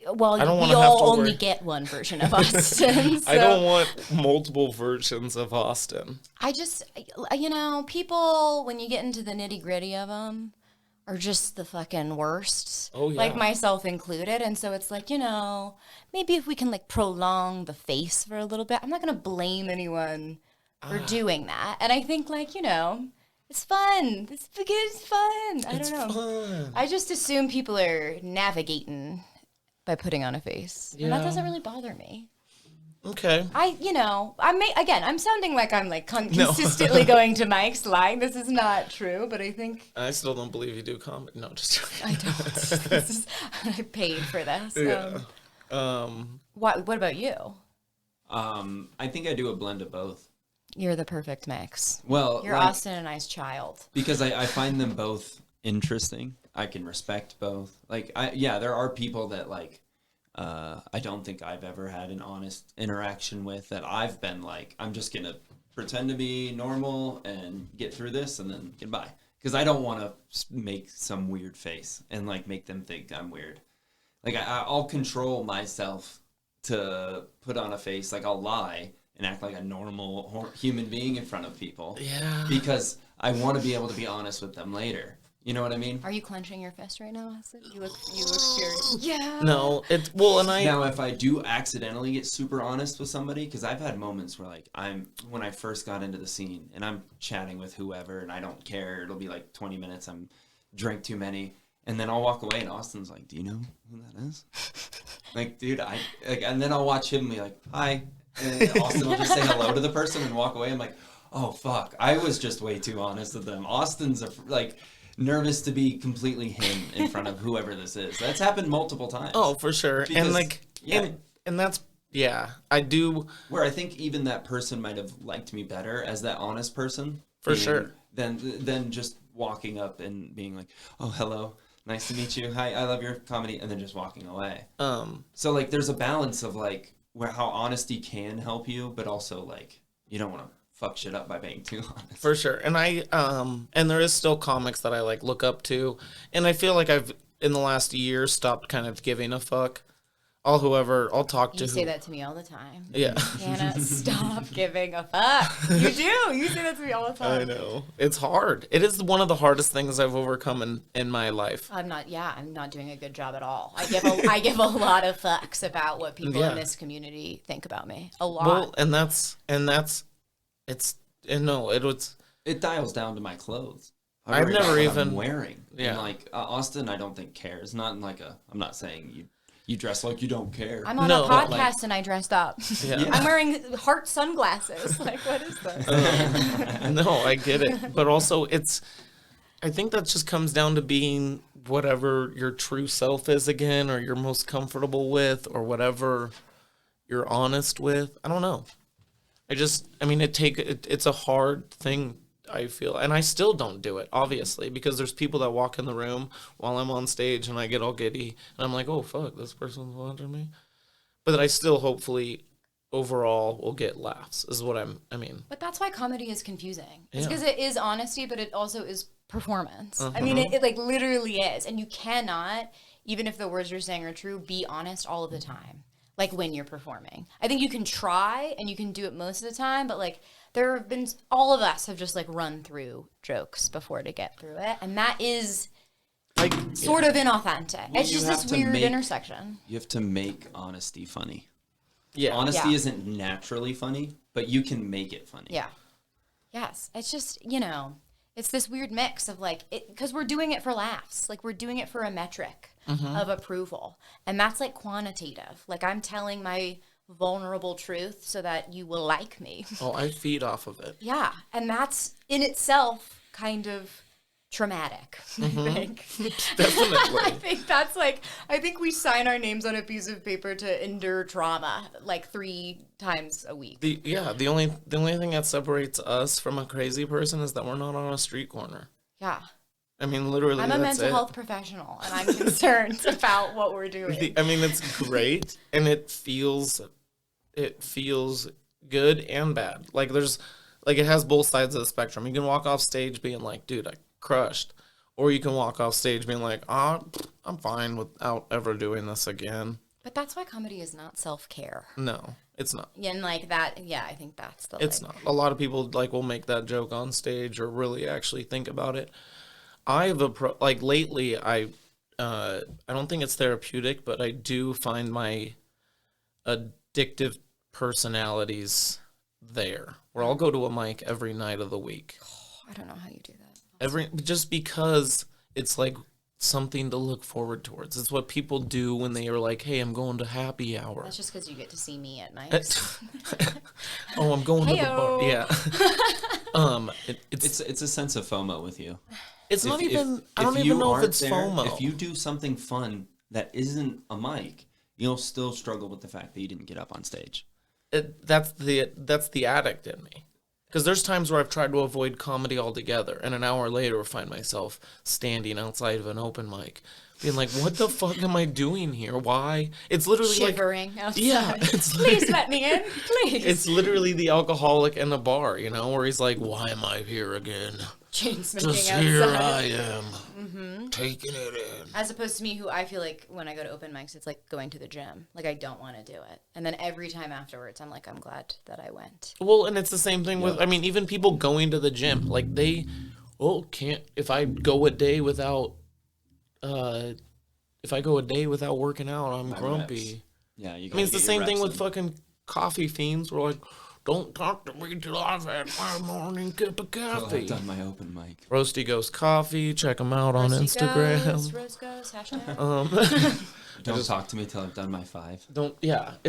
Well, I don't we wanna have all to only worry. get one version of Austin. So I don't want multiple versions of Austin. I just, people, when you get into the nitty gritty of them, are just the fucking worst. Oh, yeah. Like myself included. And so it's like, maybe if we can like prolong the face for a little bit. I'm not going to blame anyone for doing that. And I think like, it's fun. It's fun. I don't know. Fun. I just assume people are navigating by putting on a face. And that Yeah. doesn't really bother me. Okay. I'm sounding like I'm like consistently going to Mike's line. This is not true, but I think I still don't believe you do comedy. No, just joking. I don't. I paid for this. Yeah. What about you? I think I do a blend of both. You're the perfect mix. Well, You're like, Austin and I's child. because I find them both interesting. I can respect both. Like, there are people that like, I don't think I've ever had an honest interaction with that I've been like, I'm just going to pretend to be normal and get through this and then goodbye. Because I don't want to make some weird face and like make them think I'm weird. Like I'll control myself to put on a face. Like I'll lie and act like a normal human being in front of people. Yeah. Because I want to be able to be honest with them later. You know what I mean? Are you clenching your fist right now, Austin? You look furious. Yeah. No, Now, if I do accidentally get super honest with somebody, because I've had moments where, like, when I first got into the scene, and I'm chatting with whoever, and I don't care. It'll be like 20 minutes. I'm drank too many, and then I'll walk away, and Austin's like, "Do you know who that is?" Like, dude, and then I'll watch him be like, "Hi," and Austin will just say hello to the person and walk away. I'm like, "Oh fuck, I was just way too honest with them." Austin's nervous to be completely him in front of whoever this is. That's happened multiple times. Oh, for sure. Because, and like, and that's, yeah, I do. Where I think even that person might have liked me better as that honest person. For sure. Than just walking up and being like, "Oh, hello. Nice to meet you. Hi, I love your comedy," and then just walking away. So like there's a balance of like where how honesty can help you, but also like you don't want to fuck shit up by being too honest. For sure. And and there is still comics that I like look up to, and I feel like in the last year stopped kind of giving a fuck. I'll talk to You say that to me all the time. Yeah. Hannah, stop giving a fuck. You do. You say that to me all the time. I know. It's hard. It is one of the hardest things I've overcome in my life. I'm not doing a good job at all. I give a lot of fucks about what people in this community think about me. A lot. Well, it dials down to my clothes. I've never even I'm wearing. Yeah. And like Austin, I don't think cares. Not in like I'm not saying you dress like you don't care. I'm on a podcast and I dressed up. Yeah. I'm wearing heart sunglasses. Like, what is this? No, I get it. But also, I think that just comes down to being whatever your true self is again, or you're most comfortable with, or whatever you're honest with. I don't know. It's a hard thing, I feel. And I still don't do it, obviously, because there's people that walk in the room while I'm on stage and I get all giddy. And I'm like, oh, fuck, this person's watching me. But I still hopefully overall will get laughs, is what I mean. But that's why comedy is confusing. It's because it is honesty, but it also is performance. Uh-huh. I mean, it like literally is. And you cannot, even if the words you're saying are true, be honest all of the time. Like when you're performing. I think you can try and you can do it most of the time, but like there have been, all of us have just like run through jokes before to get through it. And that is like sort of inauthentic. Well, it's just this weird intersection. You have to make honesty funny. Yeah. Honesty isn't naturally funny, but you can make it funny. Yeah. Yes. It's just, it's this weird mix of like, because we're doing it for laughs. Like we're doing it for a metric of approval. And that's like quantitative. Like I'm telling my vulnerable truth so that you will like me. Oh, I feed off of it. Yeah. And that's in itself kind of traumatic, I think. Definitely. I think we sign our names on a piece of paper to endure trauma like 3 times a week. The only thing that separates us from a crazy person is that we're not on a street corner. Yeah. I mean, literally, I'm a mental health professional, and I'm concerned about what we're doing. It's great, and it feels good and bad. Like it has both sides of the spectrum. You can walk off stage being like, dude, I crushed. Or you can walk off stage being like, I'm fine without ever doing this again. But that's why comedy is not self-care. No, it's not. Yeah, and like that, I think that's the It's not. A lot of people will make that joke on stage or really actually think about it. Lately, I don't think it's therapeutic, but I do find my addictive personalities there, where I'll go to a mic every night of the week. I don't know how you do that. Just because it's like something to look forward towards. It's what people do when they are like, hey, I'm going to happy hour. That's just because you get to see me at night. Oh, I'm going to the bar. Yeah. It's a sense of FOMO with you. It's not even, I don't even know if it's FOMO. If you do something fun that isn't a mic, you'll still struggle with the fact that you didn't get up on stage. That's the addict in me. Because there's times where I've tried to avoid comedy altogether, and an hour later I find myself standing outside of an open mic, being like, what the fuck am I doing here? Why? It's literally shivering outside. Yeah. Please let me in, please. It's literally the alcoholic in the bar, where he's like, why am I here again? Chain smoking Just outside. here I am, taking it in. As opposed to me, who I feel like when I go to open mics, it's like going to the gym. Like I don't want to do it, and then every time afterwards, I'm like, I'm glad that I went. Well, and it's the same thing with, even people going to the gym. Like if I go a day without, working out, I'm grumpy. Reps. Yeah, it's the same thing with fucking coffee fiends. We're like, don't talk to me till I've had my morning cup of coffee. I've done my open mic. Roasty Ghost Coffee. Check them out on Instagram. Roast Goes, hashtag. Don't talk to me till I've done my 5. Don't talk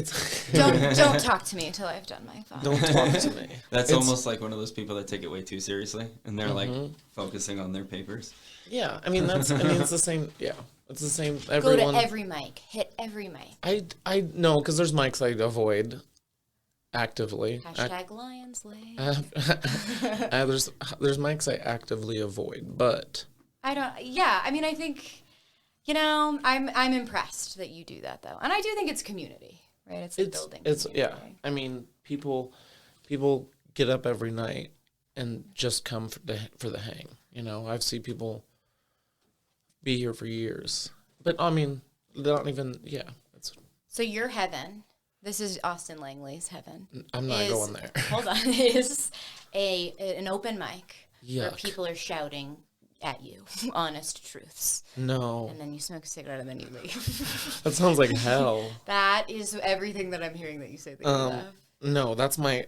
to me until I've done my 5. Don't talk to me. That's almost like one of those people that take it way too seriously, and they're like focusing on their papers. Yeah, it's the same. Yeah, it's the same. Everyone, go to every mic. Hit every mic. I know, because there's mics I avoid actively. Hashtag Langley. There's mics I actively avoid, but I don't. Yeah, I think. I'm impressed that you do that though, and I do think it's community, right? It's the building. Community. People get up every night and just come for the hang. I've seen people be here for years, But I mean, not even. Yeah. So your heaven. This is Austin Langley's heaven. I'm not going there. Hold on. Is an open mic where Yuck. people are shouting at you honest truths. No. And then you smoke a cigarette and then you leave. That sounds like hell. That is everything that I'm hearing that you say that you love. No, that's my.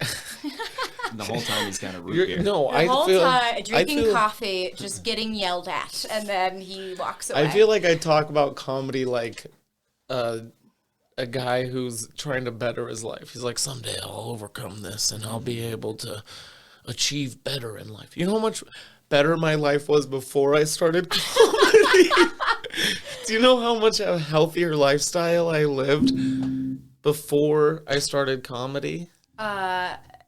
The whole time he's kind of root beer. No, The I whole feel. time drinking I feel, coffee, just getting yelled at, and then he walks away. I feel like I talk about comedy like a guy who's trying to better his life. He's like, someday I'll overcome this and I'll be able to achieve better in life. You know how much better my life was before I started comedy? Do you know how much a healthier lifestyle I lived before I started comedy?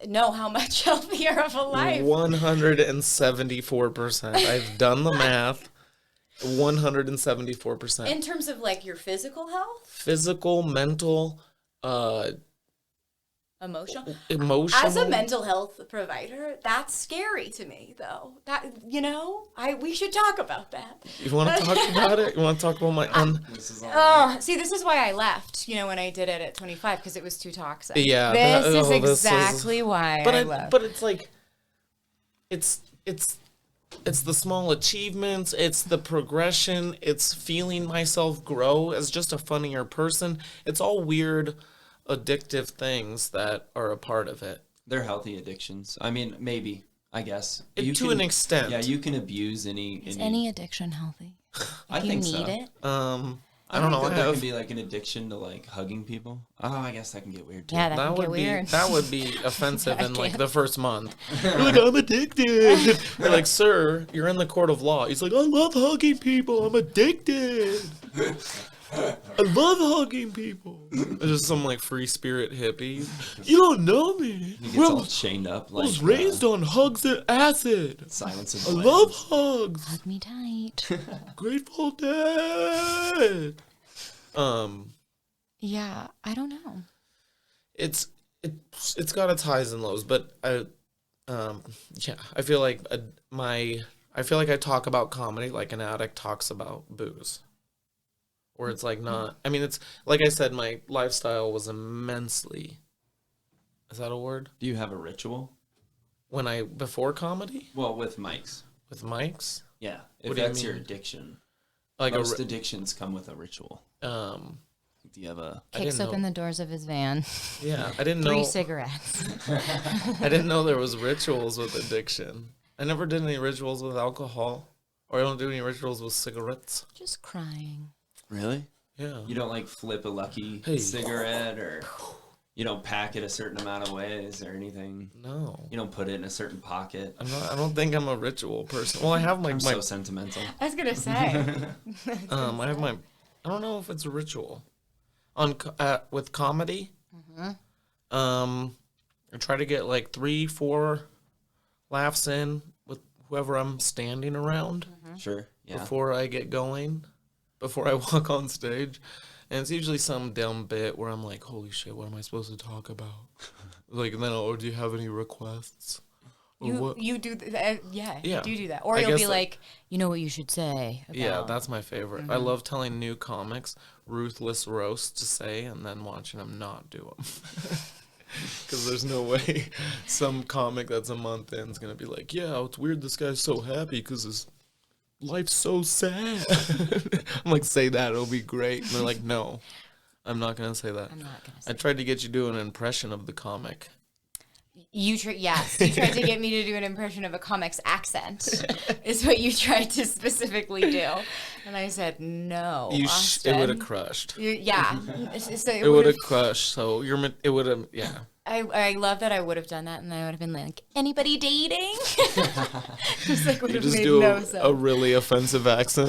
know how much healthier of a life. 174%. I've done the math. 174%. In terms of like your physical health? Physical, mental, Emotional? emotional. As a mental health provider, that's scary to me, though. That we should talk about that. You want to talk about it? You want to talk about my See, this is why I left. When I did it at 25 because it was too toxic. Yeah, this is exactly why I left. But it's like, it's the small achievements. It's the progression. It's feeling myself grow as just a funnier person. It's all weird, addictive things that are a part of it. They're healthy addictions. I mean, maybe, I guess. To an extent. Yeah, you can abuse any... Is any addiction healthy? I think so. You need it? I don't know. That can be like an addiction to like hugging people. Oh, I guess that can get weird too. Yeah, that can get weird. That would be offensive in like the first month. You're like, I'm addicted. You're like, sir, you're in the court of law. He's like, I love hugging people. I'm addicted. I love hugging people. It's just some like free spirit hippie. You don't know me. He gets all chained up. Like, I was raised on hugs and acid. Silence of I the love Lambs. hugs. Hug me tight. Grateful Dead. Yeah, I don't know. It's got its highs and lows, but I feel like I talk about comedy like an addict talks about booze. Where it's like not, I mean, it's like I said, my lifestyle was immensely, is that a word? Do you have a ritual? Before comedy? Well, with mics. With mics? Yeah, What if do you that's your mean? addiction. Like Most addictions come with a ritual. Do you have a... Kicks open the doors of his van. Yeah, I didn't know. 3 cigarettes. I didn't know there was rituals with addiction. I never did any rituals with alcohol. Or I don't do any rituals with cigarettes. Just crying. Really? Yeah. You don't like flip a lucky cigarette or you don't pack it a certain amount of ways or anything? No. You don't put it in a certain pocket? I don't think I'm a ritual person. Well, I have I'm so sentimental. I was going to say. I have I don't know if it's a ritual. With comedy, I try to get like 3-4 laughs in with whoever I'm standing around. Sure. Yeah. Before I get going, before I walk on stage. And it's usually some dumb bit where I'm like, holy shit, what am I supposed to talk about? Like, and then, do you have any requests? You do that. Yeah, you do that. Or I you'll guess, be like, you know what you should say. Yeah, that's my favorite. I love telling new comics ruthless roasts to say and then watching them not do them. Because there's no way some comic that's a month in is going to be like, yeah, it's weird this guy's so happy because his life's so sad. I'm like, say that, it'll be great. And they're like, no, I'm not going to say that. I'm not going to say I tried to get you to do an impression of the comic. You tried to get me to do an impression of a comic's accent, is what you tried to specifically do, and I said no. It would have crushed. So it would have crushed. So it would have, yeah. I love that I would have done that, and I would have been like, anybody dating? Just like would You have just made do no sense. a really offensive accent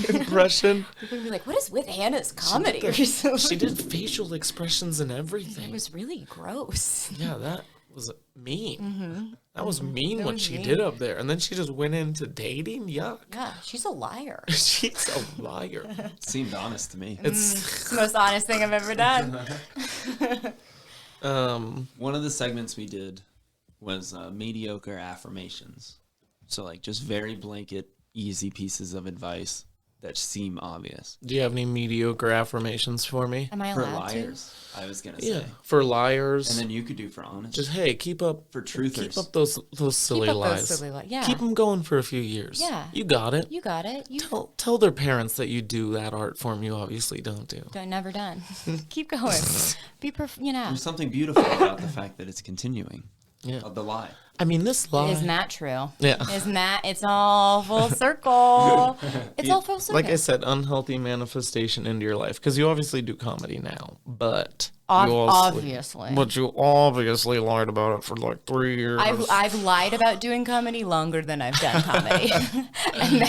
impression. People would be like, what is with Hannah's comedy recently? She did facial expressions and everything. It was really gross. Yeah, that was mean. That was mean what she mean. did up there. And then she just went into dating? Yuck. Yeah, she's a liar. She's a liar. Seemed honest to me. It's the most honest thing I've ever done. One of the segments we did was mediocre affirmations. So like just very blanket, easy pieces of advice that seem obvious. Do you have any mediocre affirmations for me? Am I For allowed liars, I was gonna Yeah, say. for liars. And then you could do for honest. Just hey, keep up For truthers. Keep up those silly Keep up lies. those silly lies. Yeah. Keep them going for a few years. Yeah. You got it. You got it. You Tell their parents that you do that art form you obviously don't do. never done. Keep going. Be There's something beautiful about the fact that it's continuing. Yeah. Of the lie. I mean, this lie. Isn't that true? Yeah. Isn't that? It's all full circle. It's all full circle. Like I said, unhealthy manifestation into your life. Because you obviously do comedy now. But obviously. But you obviously lied about it for like 3 years. I've lied about doing comedy longer than I've done comedy. And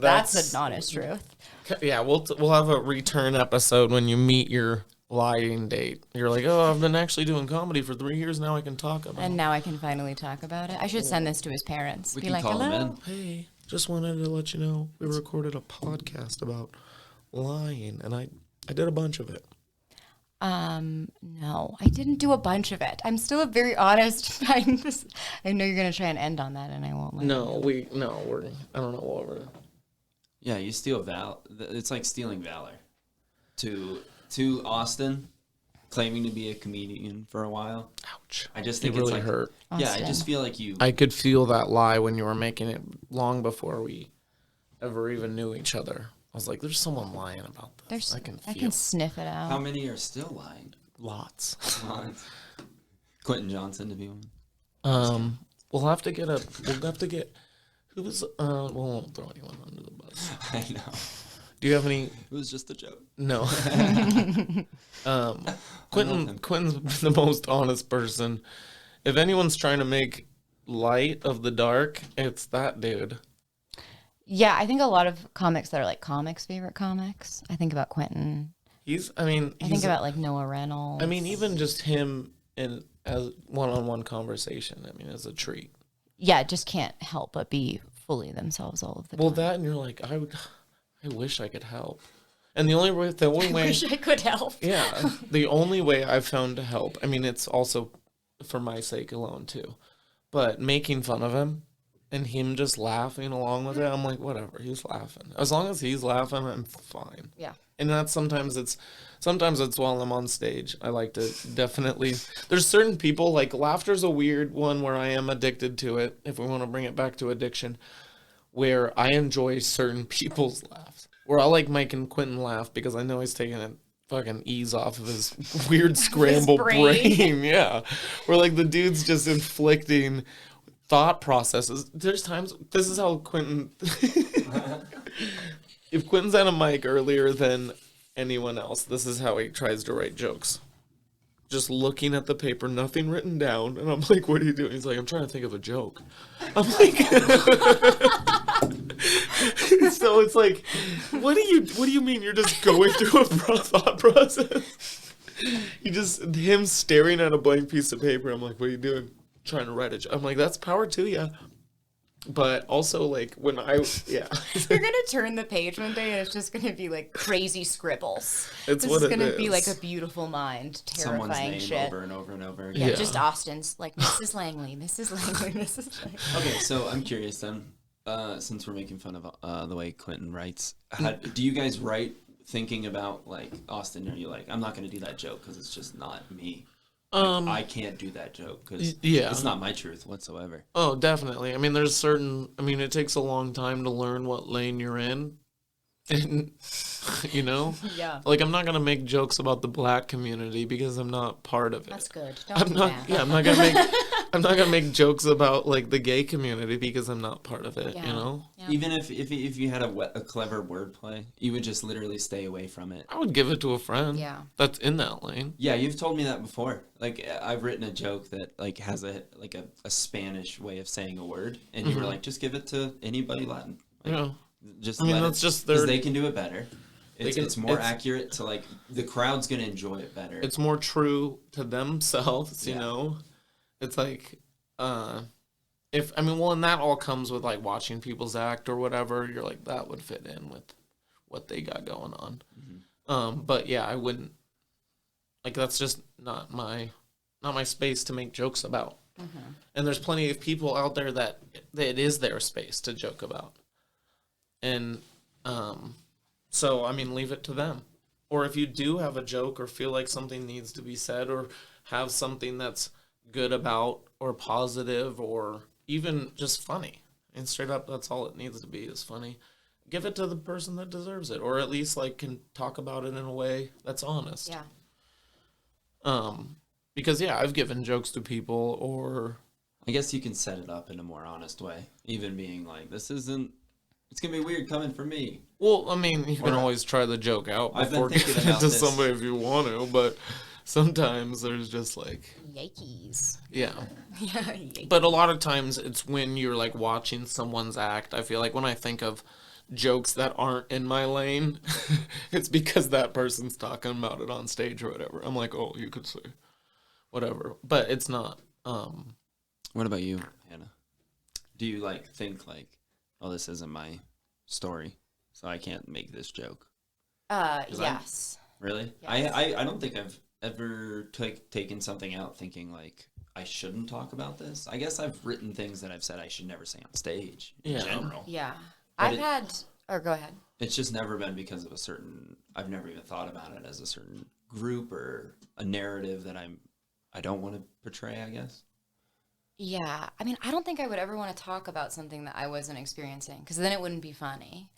that's an honest truth. Yeah, we'll have a return episode when you meet your lying date. You're like, oh, I've been actually doing comedy for 3 years now. I can talk about it. And now I can finally talk about it. I should send this to his parents. We Be can like, call hello. them in. Hey, just wanted to let you know we recorded a podcast about lying, and I did a bunch of it. No, I didn't do a bunch of it. I'm still a very honest. I know you're gonna try and end on that, and I won't. I don't know what we're. Yeah, you steal it's like stealing valor. To Austin, claiming to be a comedian for a while. Ouch. I just think it really it's like, hurt. Yeah, I Austin. just feel like you. I could feel that lie when you were making it long before we ever even knew each other. I was like, there's someone lying about this. I can sniff it out. How many are still lying? lots. Quentin Johnson to be one. We'll have to get who was we won't throw anyone under the bus. I know. Do you have any? It was just a joke. No. Quentin's the most honest person. If anyone's trying to make light of the dark, it's that dude. Yeah, I think a lot of comics that are like comics' favorite comics. I think about Quentin. I think about like Noah Reynolds. I mean, even just him in as one-on-one conversation. I mean, it's a treat. Yeah, just can't help but be fully themselves all of the time. Well, that and you're like, I wish I could help. And the only way I wish I could help. Yeah, the only way I've found to help. I mean, it's also for my sake alone too, but making fun of him and him just laughing along with it, I'm like, whatever, he's laughing. As long as he's laughing, I'm fine. Yeah. And that's sometimes it's while I'm on stage. I like to definitely. There's certain people like laughter's a weird one where I am addicted to it. If we want to bring it back to addiction, where I enjoy certain people's laughs. Where I like making Quentin laugh because I know he's taking a fucking ease off of his weird scrambled brain. Yeah. Where like the dude's just inflicting thought processes. There's times, this is how Quentin, if Quentin's at a mic earlier than anyone else, this is how he tries to write jokes. Just looking at the paper, nothing written down. And I'm like, what are you doing? He's like, I'm trying to think of a joke. I'm like, so it's like, what do you mean you're just going through a thought process? Him staring at a blank piece of paper. I'm like, what are you doing? Trying to write a joke. I'm like, that's power too, yeah. But also, like, when You're gonna turn the page one day and it's just gonna be like crazy scribbles. It's this what is gonna it be is. like a beautiful mind, terrifying Someone's name shit. over and over and over Yeah, again. just Austin's like Mrs. Langley, Mrs. Langley, Mrs. Langley. Okay, so I'm curious then, since we're making fun of the way Quentin writes, do you guys write thinking about like Austin? Are you like, I'm not going to do that joke because it's just not me. I can't do that joke because it's not my truth whatsoever. Oh, definitely. I mean, it takes a long time to learn what lane you're in. And, Yeah. like, I'm not going to make jokes about the black community because I'm not part of it. That's good. Don't do that. Yeah, I'm not going to make jokes about, like, the gay community because I'm not part of it, Yeah. you know? Yeah. Even if you had a clever wordplay, you would just literally stay away from it. I would give it to a friend. Yeah. That's in that lane. Yeah, you've told me that before. Like, I've written a joke that like has a Spanish way of saying a word, and you were like, just give it to anybody Latin. Like, Yeah. Just that's just because they can do it better. It's more it's- accurate to like the crowd's gonna enjoy it better. It's more true to themselves, you Yeah. know? It's like, and that all comes with like watching people's act or whatever. You're like, that would fit in with what they got going on. Mm-hmm. But yeah, I wouldn't, like, that's just not my space to make jokes about. Mm-hmm. And there's plenty of people out there that it is their space to joke about. And So, I mean, leave it to them. Or if you do have a joke or feel like something needs to be said or have something that's good about or positive or even just funny, and straight up, that's all it needs to be is funny. Give it to the person that deserves it, or at least like can talk about it in a way that's honest. Yeah. Because I've given jokes to people, or I guess you can set it up in a more honest way, even being like, it's gonna be weird coming from me. Well, I mean, you can always try the joke out before giving it to somebody if you want to, but sometimes there's just like... Yikes. Yeah. Yikes. But a lot of times it's when you're like watching someone's act. I feel like when I think of jokes that aren't in my lane, it's because that person's talking about it on stage or whatever. I'm like, oh, you could say whatever. But it's not. What about you, Hannah? Do you like think like, oh, this isn't my story, so I can't make this joke? Yes. Really? Yes. I don't think I've ever taken something out thinking like I shouldn't talk about this. I guess I've written things that I've said I should never say on stage in general. Yeah. But Go ahead. It's just never been because of I've never even thought about it as a certain group or a narrative that I don't want to portray, I guess. Yeah. I mean, I don't think I would ever want to talk about something that I wasn't experiencing because then it wouldn't be funny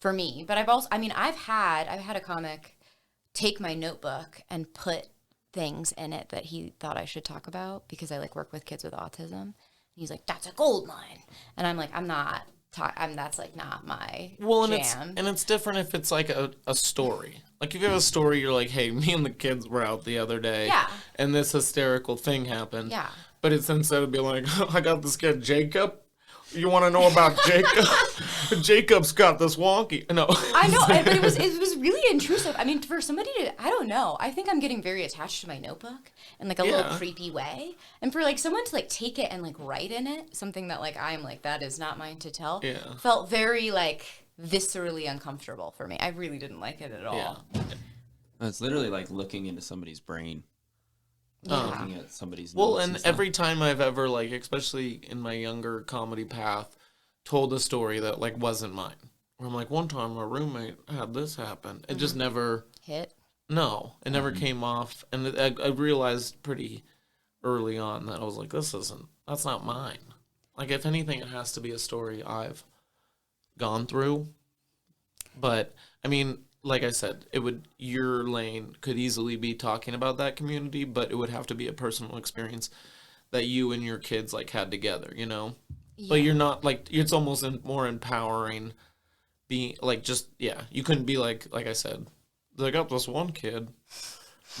for me. But I've had a comic take my notebook and put things in it that he thought I should talk about because I like work with kids with autism. And he's like, that's a gold mine. And I'm like, that's like not my jam. And it's different if it's like a story. Like if you have a story, you're like, hey, me and the kids were out the other day. Yeah. And this hysterical thing happened. Yeah. But it's instead of being like, I got this kid, Jacob. You want to know about Jacob? Jacob's got this wonky. No. I know, but it was really intrusive. I mean, for somebody to, I don't know. I think I'm getting very attached to my notebook in like a little creepy way. And for like someone to like take it and like write in it something that like I'm like that is not mine to tell. Yeah. Felt very like viscerally uncomfortable for me. I really didn't like it at all. Yeah. It's literally like looking into somebody's brain. Looking at somebody's well, notes and stuff. every time I've ever like, especially in my younger comedy path, told a story that like wasn't mine. Where I'm like, one time my roommate had this happen. It just never hit. No, it never came off, and I realized pretty early on that I was like, that's not mine. Like if anything, it has to be a story I've gone through. But I mean, like I said, your lane could easily be talking about that community, but it would have to be a personal experience that you and your kids like had together, you know? Yeah. But you're not like, it's almost more empowering being like, you couldn't be like I said, they got this one kid.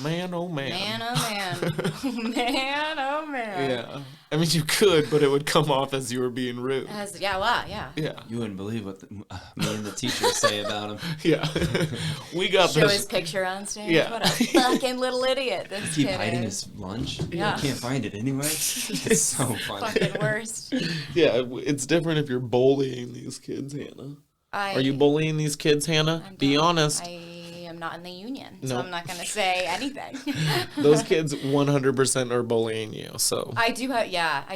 Man, oh man. Man, oh man. Man, oh man. Yeah. I mean, you could, but it would come off as you were being rude. Yeah. You wouldn't believe what me and the teachers say about him. Yeah. We got Show his picture on stage. Yeah. What a fucking little idiot this Keep kid hiding is. his lunch. Yeah. I can't find it anyway. It's so funny. Fucking worst. Yeah, it's different if you're bullying these kids, Hannah. Are you bullying these kids, Hannah? Be honest. I am not in the union, so I'm not going to say anything. Those kids 100% are bullying you, so. I do have,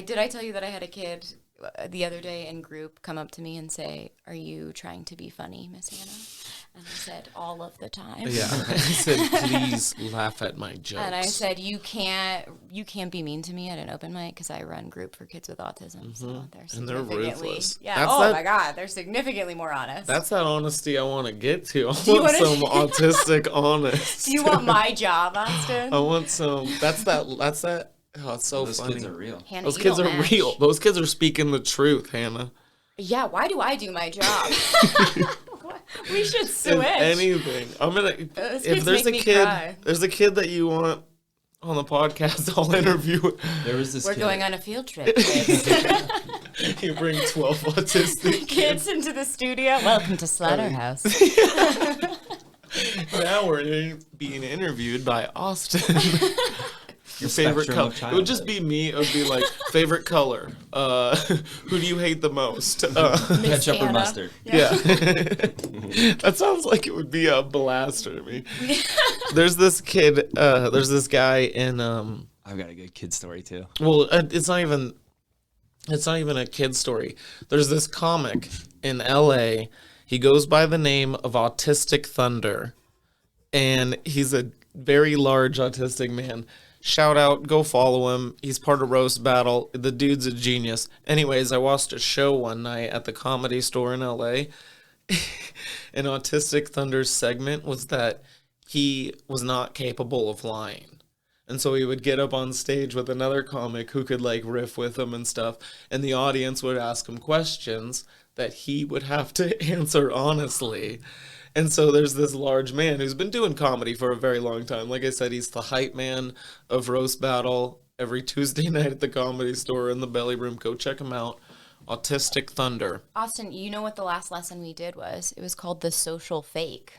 Did I tell you that I had a kid the other day in group come up to me and say, "Are you trying to be funny, Miss Hannah?" And I said, "All of the time." Yeah, I said, "Please laugh at my jokes." And I said, "You can't be mean to me at an open mic because I run group for kids with autism." So they're ruthless. Yeah. My God, they're significantly more honest. That's that honesty I want to get to. I want some autistic honest. Do you want my job, Austin? I want some. That's that. Oh, it's so funny. Those kids are real. Hannah, those kids are real. Those kids are speaking the truth, Hannah. Yeah. Why do I do my job? We should switch. If anything, I'm gonna. If there's a kid, there's a kid that you want on the podcast, I'll interview. There was this. We're kid. Going on a field trip. Kids. You bring 12 autistic kids into the studio. Welcome to Slaughterhouse. Now we're being interviewed by Austin. Your favorite color. It would just be me. It would be like, favorite color. Who do you hate the most? Ketchup or mustard? Yeah. That sounds like it would be a blaster to me. There's this kid, there's this guy in... I've got a good kid story too. Well, it's not even a kid story. There's this comic in LA. He goes by the name of Autistic Thunder, and he's a very large autistic man. Shout out, go follow him. He's part of Roast Battle. The dude's a genius. Anyways, I watched a show one night at the Comedy Store in LA. An Autistic Thunder's segment was that he was not capable of lying. And so he would get up on stage with another comic who could like riff with him and stuff. And the audience would ask him questions that he would have to answer honestly. And so there's this large man who's been doing comedy for a very long time. Like I said, he's the hype man of Roast Battle every Tuesday night at the Comedy Store in the Belly Room. Go check him out. Autistic Thunder. Austin, you know what the last lesson we did was? It was called the social fake.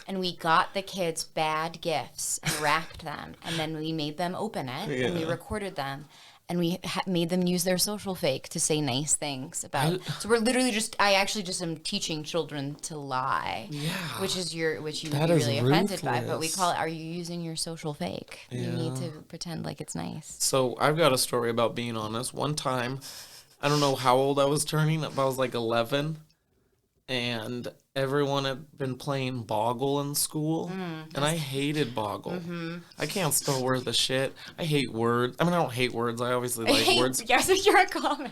And we got the kids bad gifts and wrapped them. And then we made them open it and we recorded them. And we made them use their social fake to say nice things about. So we're literally I actually just am teaching children to lie. Yeah. Which you would be really offended by. But we call it, are you using your social fake? Yeah. You need to pretend like it's nice. So I've got a story about being honest. One time, I don't know how old I was turning. I was like 11. And everyone had been playing Boggle in school. And I hated Boggle. Mm-hmm. I can't spell worth of shit. I hate words. I mean, I don't hate words. I obviously like words. Yes, you're a comic.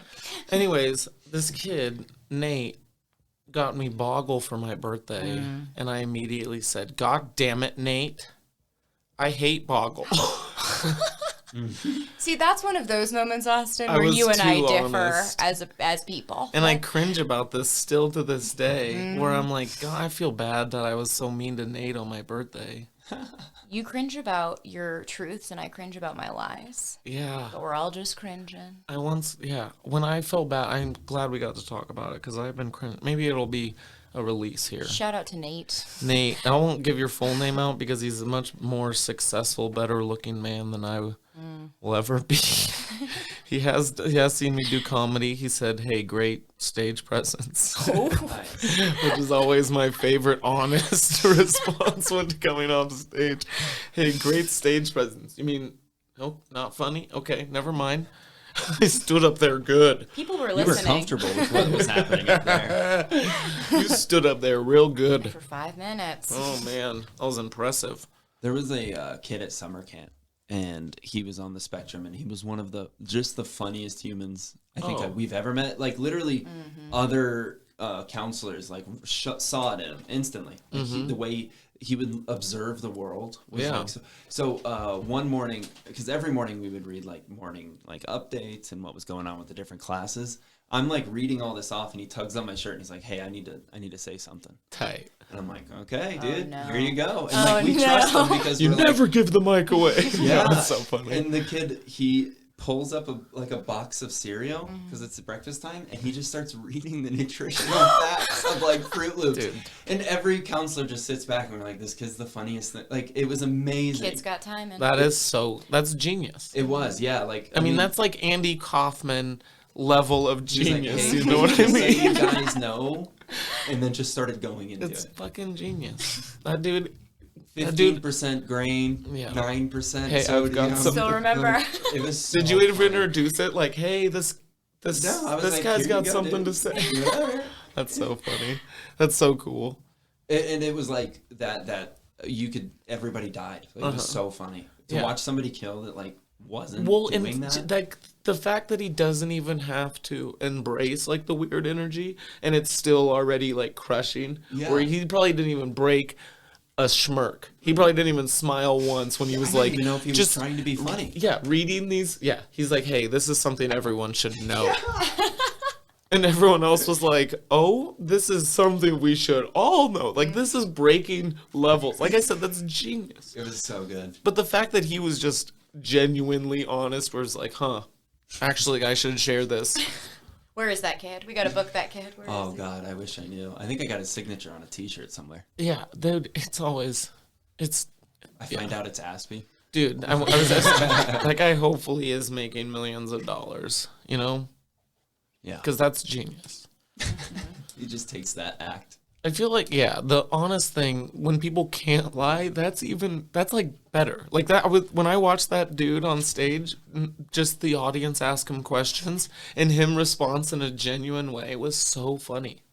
Anyways, this kid, Nate, got me Boggle for my birthday. And I immediately said, God damn it, Nate. I hate Boggle. See, that's one of those moments, Austin, where you and I differ as people. And I cringe about this still to this day, where I'm like, God, I feel bad that I was so mean to Nate on my birthday. You cringe about your truths, and I cringe about my lies. Yeah. But we're all just cringing. When I felt bad, I'm glad we got to talk about it, because I've been cringing. Maybe it'll be a release here. Shout out to Nate. Nate, I won't give your full name out, because he's a much more successful, better looking man than I will ever be. He has seen me do comedy. He said, hey, great stage presence. Oh. Which is always my favorite honest response when coming off stage. Hey, great stage presence. You mean, nope, not funny? Okay, never mind. I stood up there good. People were listening. You were comfortable with what was happening up there. You stood up there real good. For 5 minutes. Oh, man. That was impressive. There was a kid at summer camp, and he was on the spectrum, and he was one of the funniest humans I think we've ever met. Like, literally, other counselors, like, saw it in him instantly. Like, the way he would observe the world was like so one morning, because every morning we would read like morning like updates and what was going on with the different classes. I'm like reading all this off, and he tugs on my shirt and he's like, hey, I need to say something. Tight. And I'm like, okay, dude, here you go. And like we trust him because you never give the mic away. Yeah, that's so funny. And the kid, he pulls up a box of cereal because it's breakfast time, and he just starts reading the nutritional facts of like Fruit Loops. Dude. And every counselor just sits back and we're like, this kid's the funniest thing. Like, it was amazing. Kids got time. That's genius. It was, yeah. Like, I mean, that's like Andy Kaufman level of genius. Like, hey, you know what I mean? Say you guys know, and then just started going into it. It's fucking genius. That dude. 15% grain, 9% sodium. Still remember? It was. So Did you even introduce it? Like, hey, this like, guy's got something to say. That's so funny. That's so cool. And it was like that. Everybody died. Like, it was so funny to watch somebody kill that. Like, wasn't doing that. Like the fact that he doesn't even have to embrace like the weird energy, and it's still already like crushing. Yeah. Where he probably didn't even break a smirk. He probably didn't even smile once when he was like, even know if he was trying to be funny. Yeah, reading these. Yeah, he's like, hey, this is something everyone should know. And everyone else was like, oh, this is something we should all know. Like, this is breaking levels. Like I said, that's genius. It was so good. But the fact that he was just genuinely honest, where it's like, actually, I should share this. Where is that kid? We got to book that kid. Oh, God, I wish I knew. I think I got his signature on a T-shirt somewhere. Yeah, dude, I find out it's Aspie. Dude, I was that guy hopefully is making millions of dollars, you know? Yeah. Because that's genius. He just takes that act. I feel like, the honest thing, when people can't lie, that's like better. Like that, when I watched that dude on stage, just the audience ask him questions and him respond in a genuine way was so funny.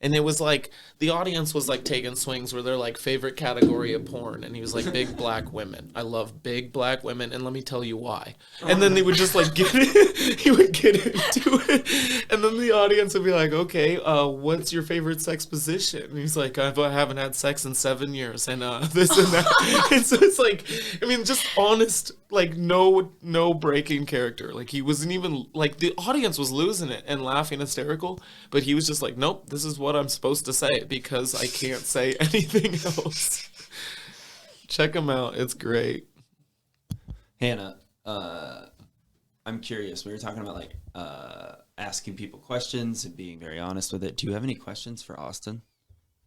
And it was like, the audience was like taking swings where they're like favorite category of porn. And he was like, big black women. I love big black women. And let me tell you why. And then they would just like he would get into it. And then the audience would be like, okay, what's your favorite sex position? And he's like, I haven't had sex in 7 years. And this and that. And so it's like, I mean, just honest, like no breaking character. Like he wasn't even, like the audience was losing it and laughing hysterical. But he was just like, nope, this is what I'm supposed to say because I can't say anything else. Check him out. It's great. Hannah, I'm curious. We were talking about like asking people questions and being very honest with it. Do you have any questions for Austin?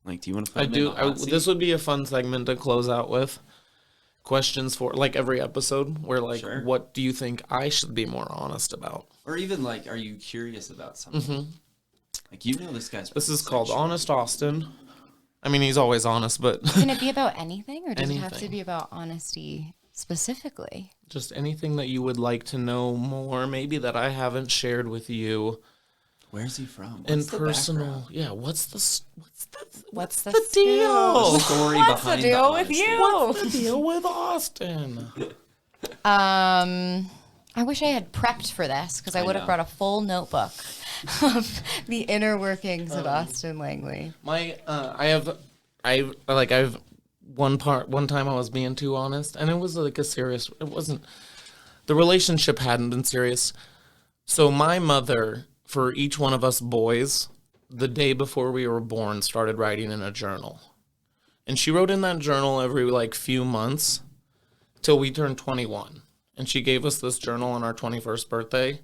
Like, do you want to put him in the hot seat? This would be a fun segment to close out with. Questions for like every episode where like, sure. What do you think I should be more honest about? Or even like, are you curious about something? Mm-hmm. Like, you know, this is called Honest Austin. I mean, he's always honest, but... Can it be about anything, or does it have to be about honesty specifically? Just anything that you would like to know more, maybe that I haven't shared with you. Where's he from? In personal... Yeah, what's the deal? What's the deal with you? What's the deal with Austin? I wish I had prepped for this, because I would have brought a full notebook of the inner workings of Austin Langley. I've one time I was being too honest, and it was like it wasn't, the relationship hadn't been serious. So my mother, for each one of us boys, the day before we were born, started writing in a journal. And she wrote in that journal every like few months till we turned 21. And she gave us this journal on our 21st birthday.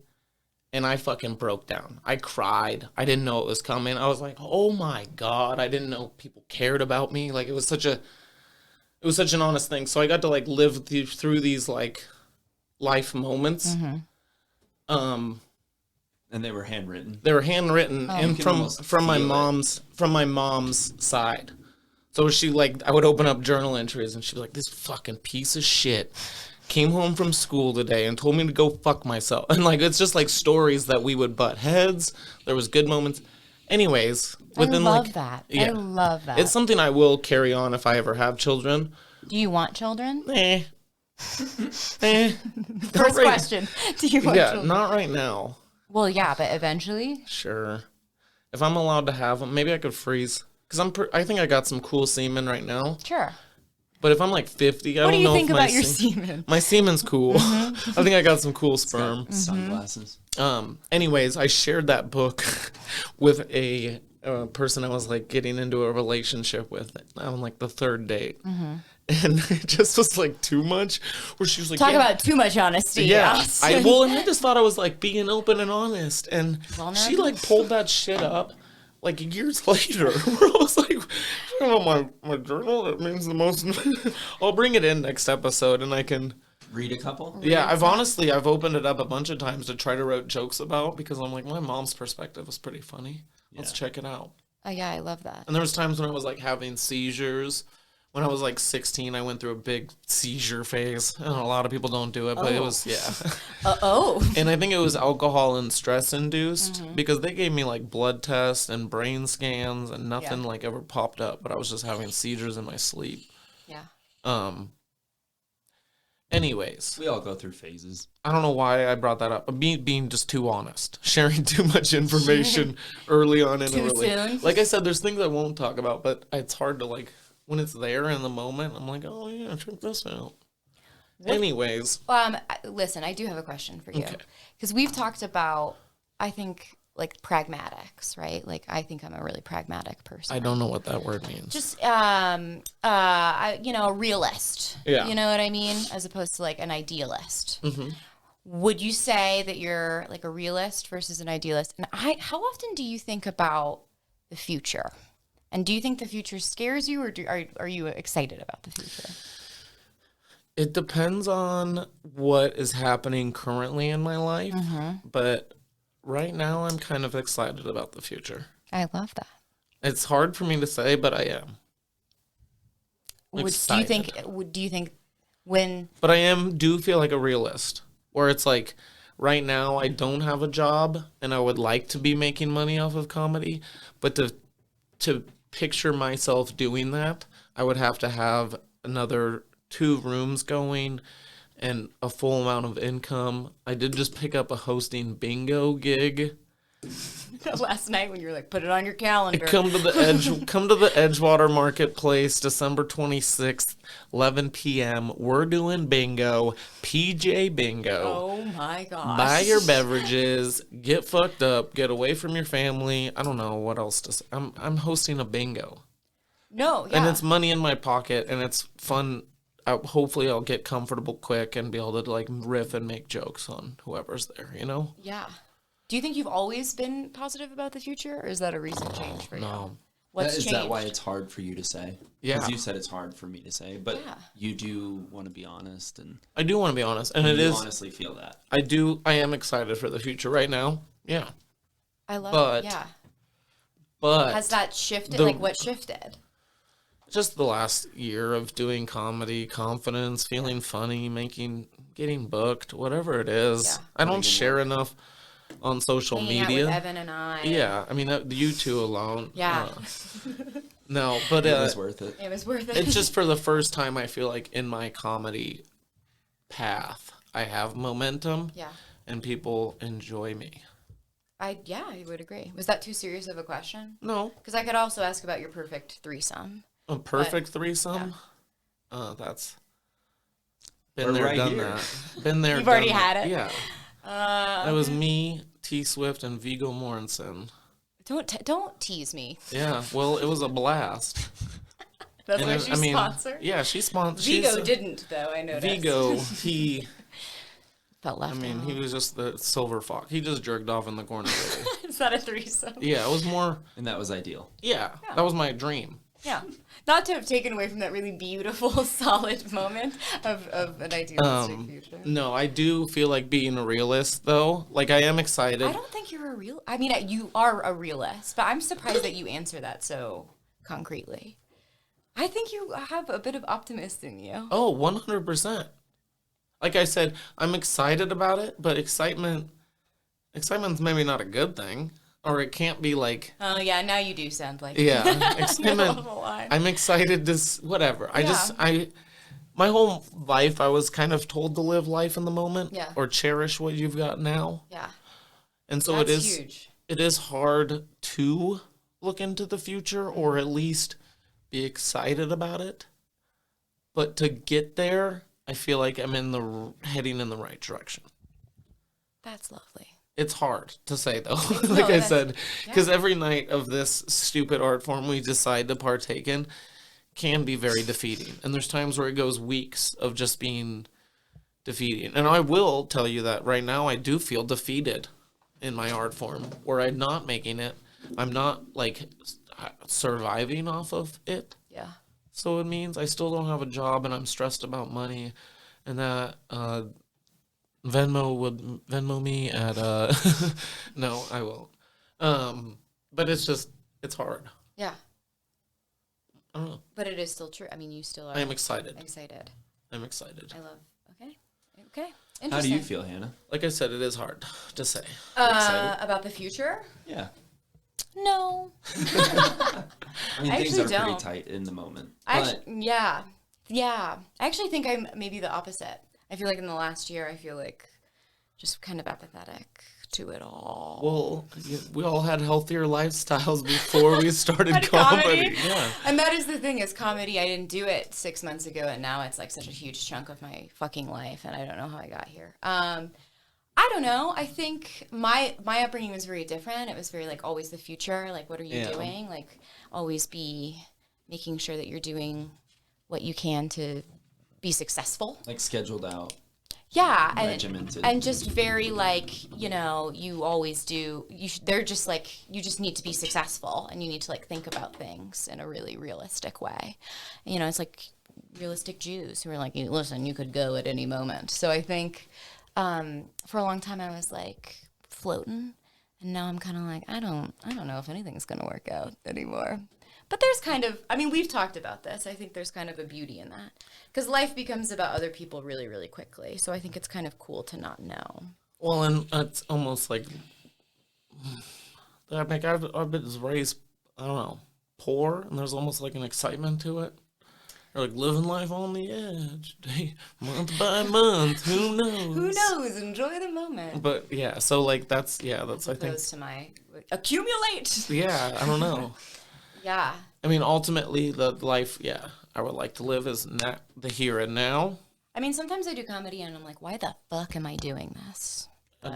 And I fucking broke down. I cried. I didn't know it was coming. I was like, oh my God. I didn't know people cared about me. Like, it was such an honest thing. So I got to like live through these like life moments. Mm-hmm. And they were handwritten. They were handwritten, and from my mom's side. So she like, I would open up journal entries and she'd be like, this fucking piece of shit came home from school today and told me to go fuck myself. And like, it's just like stories that we would butt heads. There was good moments. Anyways, within I love that. Yeah, I love that. It's something I will carry on if I ever have children. Do you want children? First question. Do you want children? Yeah, not right now. Well, yeah, but eventually? Sure. If I'm allowed to have them, maybe I could freeze. Because I think I got some cool semen right now. Sure. But if I'm like 50, I don't know. What do you think about your semen? My semen's cool. Mm-hmm. I think I got some cool sperm. Mm-hmm. Sunglasses. Anyways, I shared that book with a person I was like getting into a relationship with on like the third date. Mm-hmm. And it just was like too much. Where she was like, talk about too much honesty. Yeah. And I just thought I was like being open and honest. And she like pulled that shit up like years later. Where I was like, you know, my journal, that means the most. I'll bring it in next episode and I can read a couple. Yeah, I've opened it up a bunch of times to try to write jokes about, because I'm like, my mom's perspective was pretty funny. Let's check it out. Oh yeah, I love that. And there was times when I was like having seizures. When I was like 16, I went through a big seizure phase. And a lot of people don't do it, but it was, And I think it was alcohol and stress induced, because they gave me like blood tests and brain scans and nothing like ever popped up, but I was just having seizures in my sleep. Yeah. Anyways. We all go through phases. I don't know why I brought that up. Me being just too honest. Sharing too much information early on in a relationship. Like I said, there's things I won't talk about, but it's hard to like... When it's there in the moment, I'm like, oh, yeah, check this out. Anyways. Listen, I do have a question for you. Because we've talked about, I think, like, pragmatics, right? Like, I think I'm a really pragmatic person. I don't know what that word means. Just, a realist. Yeah. You know what I mean? As opposed to, like, an idealist. Mm-hmm. Would you say that you're, like, a realist versus an idealist? And how often do you think about the future? And do you think the future scares you, or are you excited about the future? It depends on what is happening currently in my life. Mm-hmm. But right now, I'm kind of excited about the future. I love that. It's hard for me to say, but I am. Do you think when... But I do feel like a realist, where it's like, right now, I don't have a job, and I would like to be making money off of comedy, but to picture myself doing that, I would have to have another 2 rooms going and a full amount of income. I did just pick up a hosting bingo gig. Last night when you were like, put it on your calendar. Come to the Edgewater Marketplace, December 26th, 11 p.m. We're doing bingo, PJ bingo. Oh my gosh. Buy your beverages, get fucked up, get away from your family. I don't know what else to say. I'm hosting a bingo. No, yeah. And it's money in my pocket, and it's fun. Hopefully I'll get comfortable quick and be able to like riff and make jokes on whoever's there, you know? Yeah. Do you think you've always been positive about the future, or is that a recent change for you? No. What's changed? Is that why it's hard for you to say? Yeah. Because you said it's hard for me to say, but you do want to be honest. And I do want to be honest, and you honestly feel that. I am excited for the future right now. Yeah. I love but, it. Yeah. But has that shifted? Like, what shifted? Just the last year of doing comedy, confidence, feeling funny, getting booked, whatever it is. Yeah. I don't share enough on social Hanging media. out with Evan and I. Yeah, I mean, you two alone. Yeah. No, but it was worth it. It was worth it. It's just for the first time I feel like in my comedy path, I have momentum. Yeah. And people enjoy me. I would agree. Was that too serious of a question? No. Because I could also ask about your perfect threesome. A perfect threesome? Yeah. That's been there, right done here. that. Been there, You've already done had that. it? Yeah. That was me, T Swift, and Viggo Mortensen. Don't tease me. Yeah, well, it was a blast. That's why she's sponsored? Yeah, she's sponsored. Viggo didn't, though, I noticed. Viggo, he... Felt left out. he was just the silver fox. He just jerked off in the corner. Really. Is that a threesome? Yeah, it was more... And that was ideal. Yeah, that was my dream. Yeah. Not to have taken away from that really beautiful, solid moment of an idealistic future. No, I do feel like being a realist, though. Like, I am excited. I don't think you're a real... I mean, you are a realist, but I'm surprised that you answer that so concretely. I think you have a bit of optimism in you. Oh, 100%. Like I said, I'm excited about it, but excitement's maybe not a good thing. Or it can't be like... Oh, yeah, now you do sound like... Yeah, excitement. I'm excited to... Whatever. My whole life, I was kind of told to live life in the moment. Yeah. Or cherish what you've got now. Yeah. And so That's it is... huge. It is hard to look into the future, or at least be excited about it. But to get there, I feel like I'm heading in the right direction. That's lovely. It's hard to say, though, like I said, because every night of this stupid art form we decide to partake in can be very defeating. And there's times where it goes weeks of just being defeating. And I will tell you that right now I do feel defeated in my art form, where I'm not making it. I'm not, like, surviving off of it. Yeah. So it means I still don't have a job, and I'm stressed about money, and that... Venmo me at no, I won't. But it's hard. Yeah. I don't know. But it is still true. I mean, you still are. I am excited. I'm excited. I love. Okay. Interesting. How do you feel, Hannah? Like I said, it is hard to say. About the future? Yeah. No. I mean, I things are actually pretty don't. tight in the moment. Yeah. I actually think I'm maybe the opposite. I feel like in the last year, I feel like just kind of apathetic to it all. Well, we all had healthier lifestyles before we started comedy. Yeah. And that is the thing, is comedy, I didn't do it 6 months ago, and now it's like such a huge chunk of my fucking life, and I don't know how I got here. I don't know. I think my upbringing was very different. It was very like always the future. Like, what are you doing? Like, always be making sure that you're doing what you can to be successful. Like scheduled out. Yeah, regimented. and just very like, you always do. They're just like, you just need to be successful, and you need to like think about things in a really realistic way. It's like realistic Jews who are like, listen, you could go at any moment. So I think for a long time I was like floating, and now I'm kind of like, I don't know if anything's gonna work out anymore. But there's kind of, we've talked about this. I think there's kind of a beauty in that. Because life becomes about other people really, really quickly. So I think it's kind of cool to not know. Well, and it's almost like, I've been raised, I don't know. pour, and there's almost like an excitement to it. You're like living life on the edge, day, month by month. Who knows? Who knows? Enjoy the moment. But yeah, so like that's I think Opposed to my accumulate. Yeah, I don't know. Yeah. I mean, ultimately, the life I would like to live is not the here and now. I mean, sometimes I do comedy and I'm like, why the fuck am I doing this?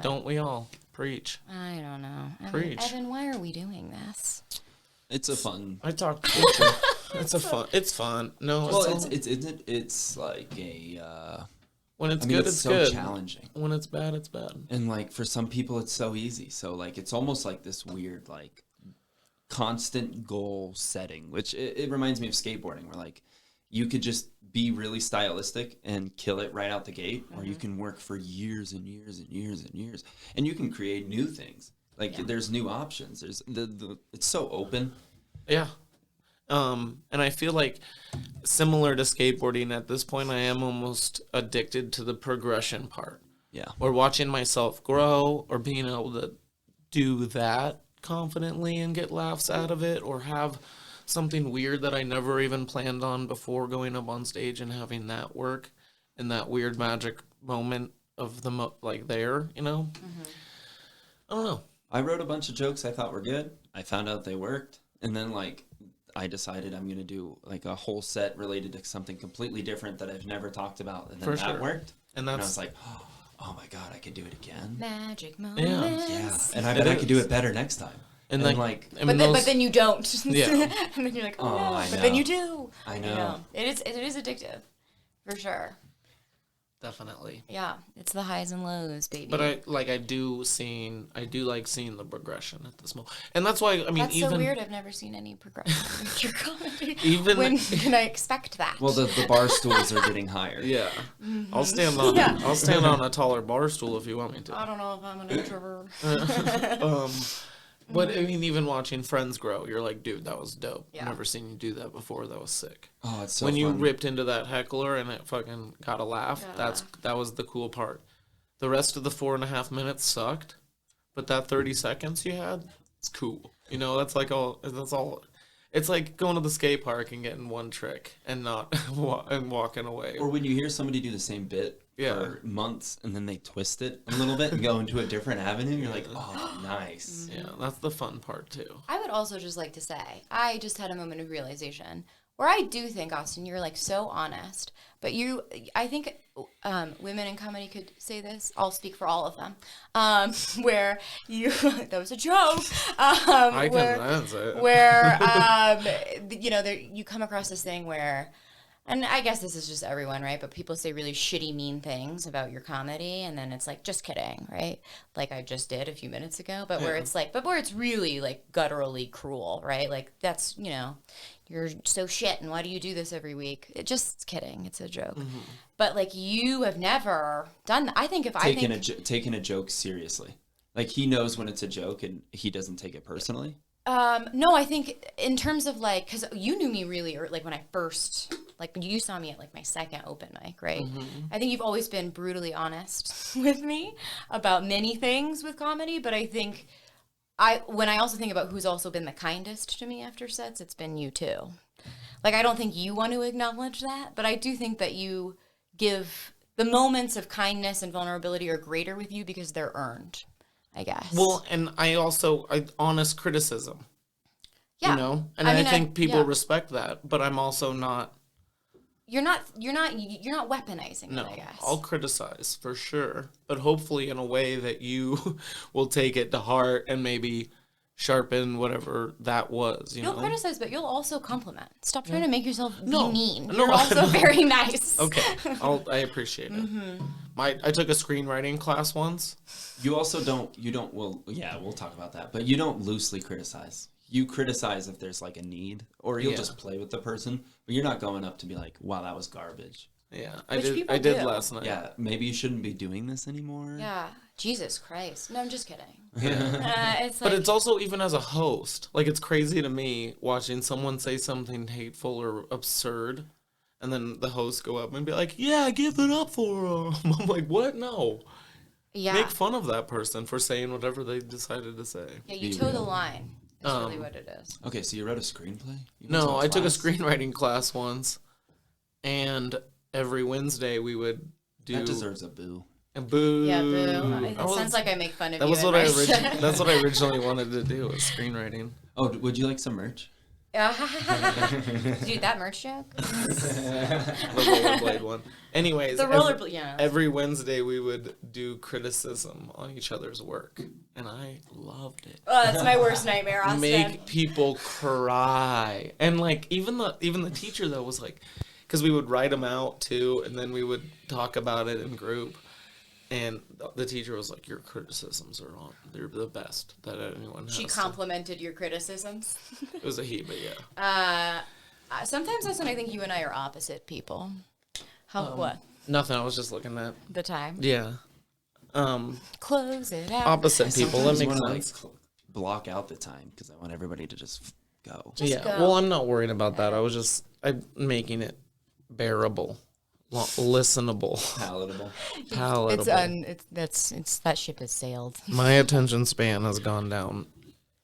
Don't we all? Preach. I don't know. Preach. Evan, why are we doing this? It's a fun. I talked. It's fun. It's fun. No, well, it's like a. When it's good, it's so good. Challenging. When it's bad, it's bad. And like for some people, it's so easy. So like it's almost like this weird like constant goal setting, which it reminds me of skateboarding, where like you could just be really stylistic and kill it right out the gate, or you can work for years and years and years and years, and you can create new things. Like there's new options. There's it's so open. Yeah. And I feel like similar to skateboarding at this point, I am almost addicted to the progression part. Yeah. Or watching myself grow, or being able to do that confidently and get laughs out of it, or have something weird that I never even planned on before going up on stage and having that work, and that weird magic moment of the there, you know? I don't know. I wrote a bunch of jokes I thought were good. I found out they worked. And then, like, I decided I'm going to do, like, a whole set related to something completely different that I've never talked about. And then that worked. And I was like, oh, my God, I could do it again. Magic moments. Yeah. And I bet I could do it better next time. And like, but then you don't. Yeah. And then you're like, oh no. I But know. then you do. I know. It is addictive, for sure. Definitely. Yeah, it's the highs and lows, baby. But I do like seeing the progression at this moment, and that's why I mean that's so weird. I've never seen any progression with your comedy. When can I expect that? Well, the bar stools are getting higher. Yeah, I'll stand on a taller bar stool if you want me to. I don't know if I'm an introvert. But I mean, even watching friends grow, you're like, dude, that was dope. Yeah. Never seen you do that before. That was sick. Oh, it's so when fun. you ripped into that heckler and it fucking got a laugh. Yeah. That was the cool part. The rest of the 4.5 minutes sucked, but that 30 seconds you had, it's cool. You know, that's all. It's like going to the skate park and getting one trick and not and walking away. Or when you hear somebody do the same bit for months and then they twist it a little bit and go into a different avenue, you're like, oh, nice. Yeah, that's the fun part too. I would also just like to say, I just had a moment of realization where I do think, Austin, you're like so honest, but I think women in comedy could say this. I'll speak for all of them. Where that was a joke. I can answer it. Where, you come across this thing where, and I guess this is just everyone, right? But people say really shitty, mean things about your comedy, and then it's like, just kidding, right? Like I just did a few minutes ago, but where it's like, where it's really like gutturally cruel, right? Like that's, you're so shit, and why do you do this every week? Just kidding, it's a joke. Mm-hmm. But like you have never done that. I think taking a joke seriously, like he knows when it's a joke and he doesn't take it personally. No, I think in terms of like, because you knew me really early, like when I first, like when you saw me at like my second open mic, right? Mm-hmm. I think you've always been brutally honest with me about many things with comedy, but I think when I also think about who's also been the kindest to me after sets, it's been you too. Like, I don't think you want to acknowledge that, but I do think that you give the moments of kindness and vulnerability are greater with you because they're earned, I guess. Well, and honest criticism. Yeah. And I think people respect that, but I'm also not. You're not weaponizing it, I guess. I'll criticize for sure, but hopefully in a way that you will take it to heart and maybe sharpen whatever that was. You'll criticize, but you'll also compliment. Stop trying to make yourself be mean. You're also very nice. Okay, I appreciate it. Mm-hmm. I took a screenwriting class once. You also don't. Well, yeah, we'll talk about that. But you don't loosely criticize. You criticize if there's like a need, or you'll just play with the person, but you're not going up to be like, "Wow, that was garbage." Yeah, I did last night. Yeah, maybe you shouldn't be doing this anymore. Yeah, Jesus Christ. No, I'm just kidding. Yeah. But it's also even as a host, like it's crazy to me watching someone say something hateful or absurd, and then the host go up and be like, "Yeah, give it up for him." I'm like, "What? No." Yeah. Make fun of that person for saying whatever they decided to say. Yeah, you toe the line. Is really what it is. Okay, so you wrote a screenplay? No, I took a screenwriting class once, and every Wednesday we would do. That deserves a boo. A boo. Yeah, boo. It sounds like I make fun of you. That's what I originally wanted to do, was screenwriting. Oh, would you like some merch? Dude, that merch joke? The rollerblade one. Anyways, every Wednesday we would do criticism on each other's work, and I loved it. Oh, that's my worst nightmare, Austin. Make people cry, and like even the teacher though was like, because we would write them out too, and then we would talk about it in group. And the teacher was like, your criticisms they're the best that anyone has. She complimented your criticisms? It was a he, but yeah. Sometimes that's when I think you and I are opposite people. What? Nothing, I was just looking at. The time? Yeah. Close it out. Opposite people, that makes sense. Block out the time, because I want everybody to just go. Just go. Well, I'm not worried about that. I'm making it bearable. Listenable, palatable. That ship has sailed. My attention span has gone down.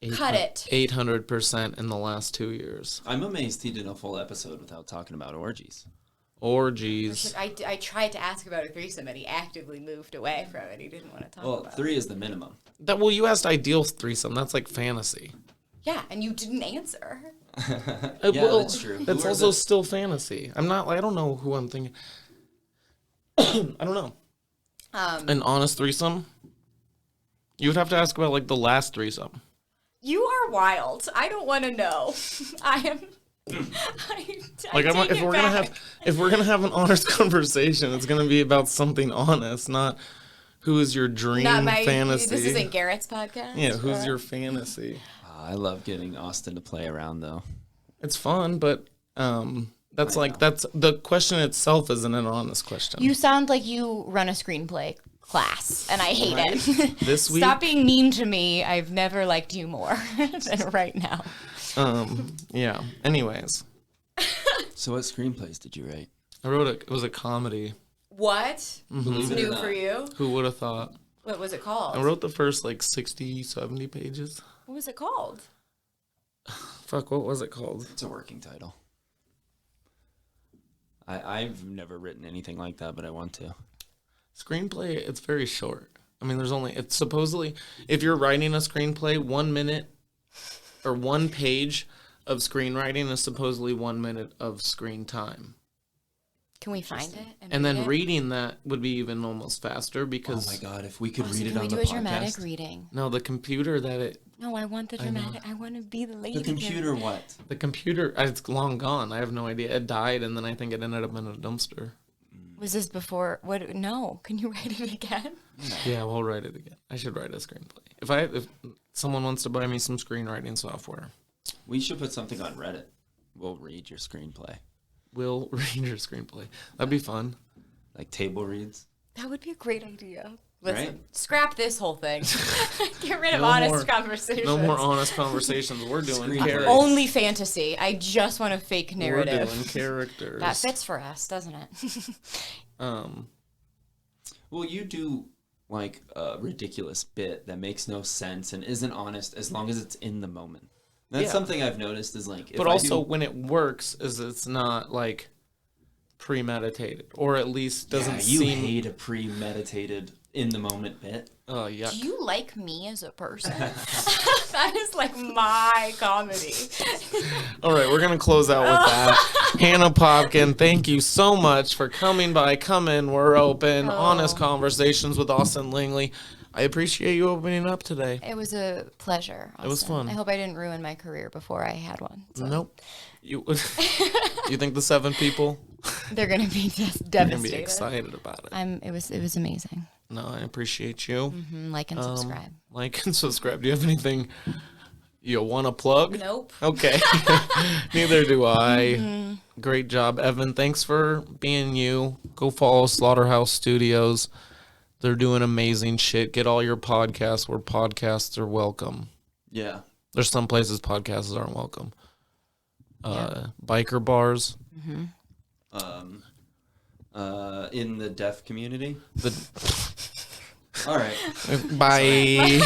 800% in the last 2 years. I'm amazed he did a full episode without talking about orgies. I tried to ask about a threesome, and he actively moved away from it. He didn't want to talk about it. Well, 3 is the minimum. You asked ideal threesome. That's like fantasy. Yeah, and you didn't answer. That's true. That's also still fantasy. I don't know who I'm thinking. I don't know. An honest threesome? You would have to ask about like the last threesome. You are wild. I don't want to know. I am. If we're gonna have an honest conversation, it's gonna be about something honest, not who is your dream fantasy. This isn't Garrett's podcast. Yeah, who's your fantasy? I love getting Austin to play around, though. It's fun, but that's the question itself isn't an honest question. You sound like you run a screenplay class, and I hate it. This week? Stop being mean to me. I've never liked you more than right now. Yeah. Anyways. So what screenplays did you write? It was a comedy. What? Mm-hmm. It's new for you? Who would have thought? What was it called? I wrote the first 60, 70 pages. What was it called? Fuck, what was it called? It's a working title. I've never written anything like that, but I want to. Screenplay, it's very short. I mean, it's supposedly, if you're writing a screenplay, 1 minute or 1 page of screenwriting is supposedly 1 minute of screen time. Can we find it? And then reading that would be even almost faster because... Oh my God, if we could read it on the podcast. Can we do a dramatic reading? No, the computer that it... No, I want the dramatic. I want to be the lady. The computer what? The computer, it's long gone. I have no idea. It died and then I think it ended up in a dumpster. Was this before? What? No. Can you write it again? Yeah, we'll write it again. I should write a screenplay. If someone wants to buy me some screenwriting software. We should put something on Reddit. We'll read your screenplay. We'll read your screenplay. That'd be fun. Like table reads? That would be a great idea. Listen, right? Scrap this whole thing. Get rid of honest conversations. No more honest conversations. We're doing characters. Only fantasy. I just want a fake narrative. We're doing characters. That fits for us, doesn't it? Well, you do like a ridiculous bit that makes no sense and isn't honest as long as it's in the moment. That's something I've noticed is like... But also when it works is it's not like premeditated or at least doesn't seem... You hate a premeditated in the moment bit. Oh, yuck. Do you like me as a person? That is like my comedy. All right, we're going to close out with that. Hannah Popkin, thank you so much for coming by. Come in, we're open. Honest conversations with Austin Langley. I appreciate you opening up today. It was a pleasure, Austin. It was fun. I hope I didn't ruin my career before I had one. So. Nope. You think the 7 people? They're going to be just devastated. They're going to be excited about it. It was amazing. No, I appreciate you. Mm-hmm. Like and subscribe. Like and subscribe. Do you have anything you want to plug? Nope. Okay. Neither do I. Mm-hmm. Great job, Evan. Thanks for being you. Go follow Slaughterhouse Studios. They're doing amazing shit. Get all your podcasts where podcasts are welcome. Yeah. There's some places podcasts aren't welcome. Biker bars. Mm-hmm. In the deaf community. All right. Bye.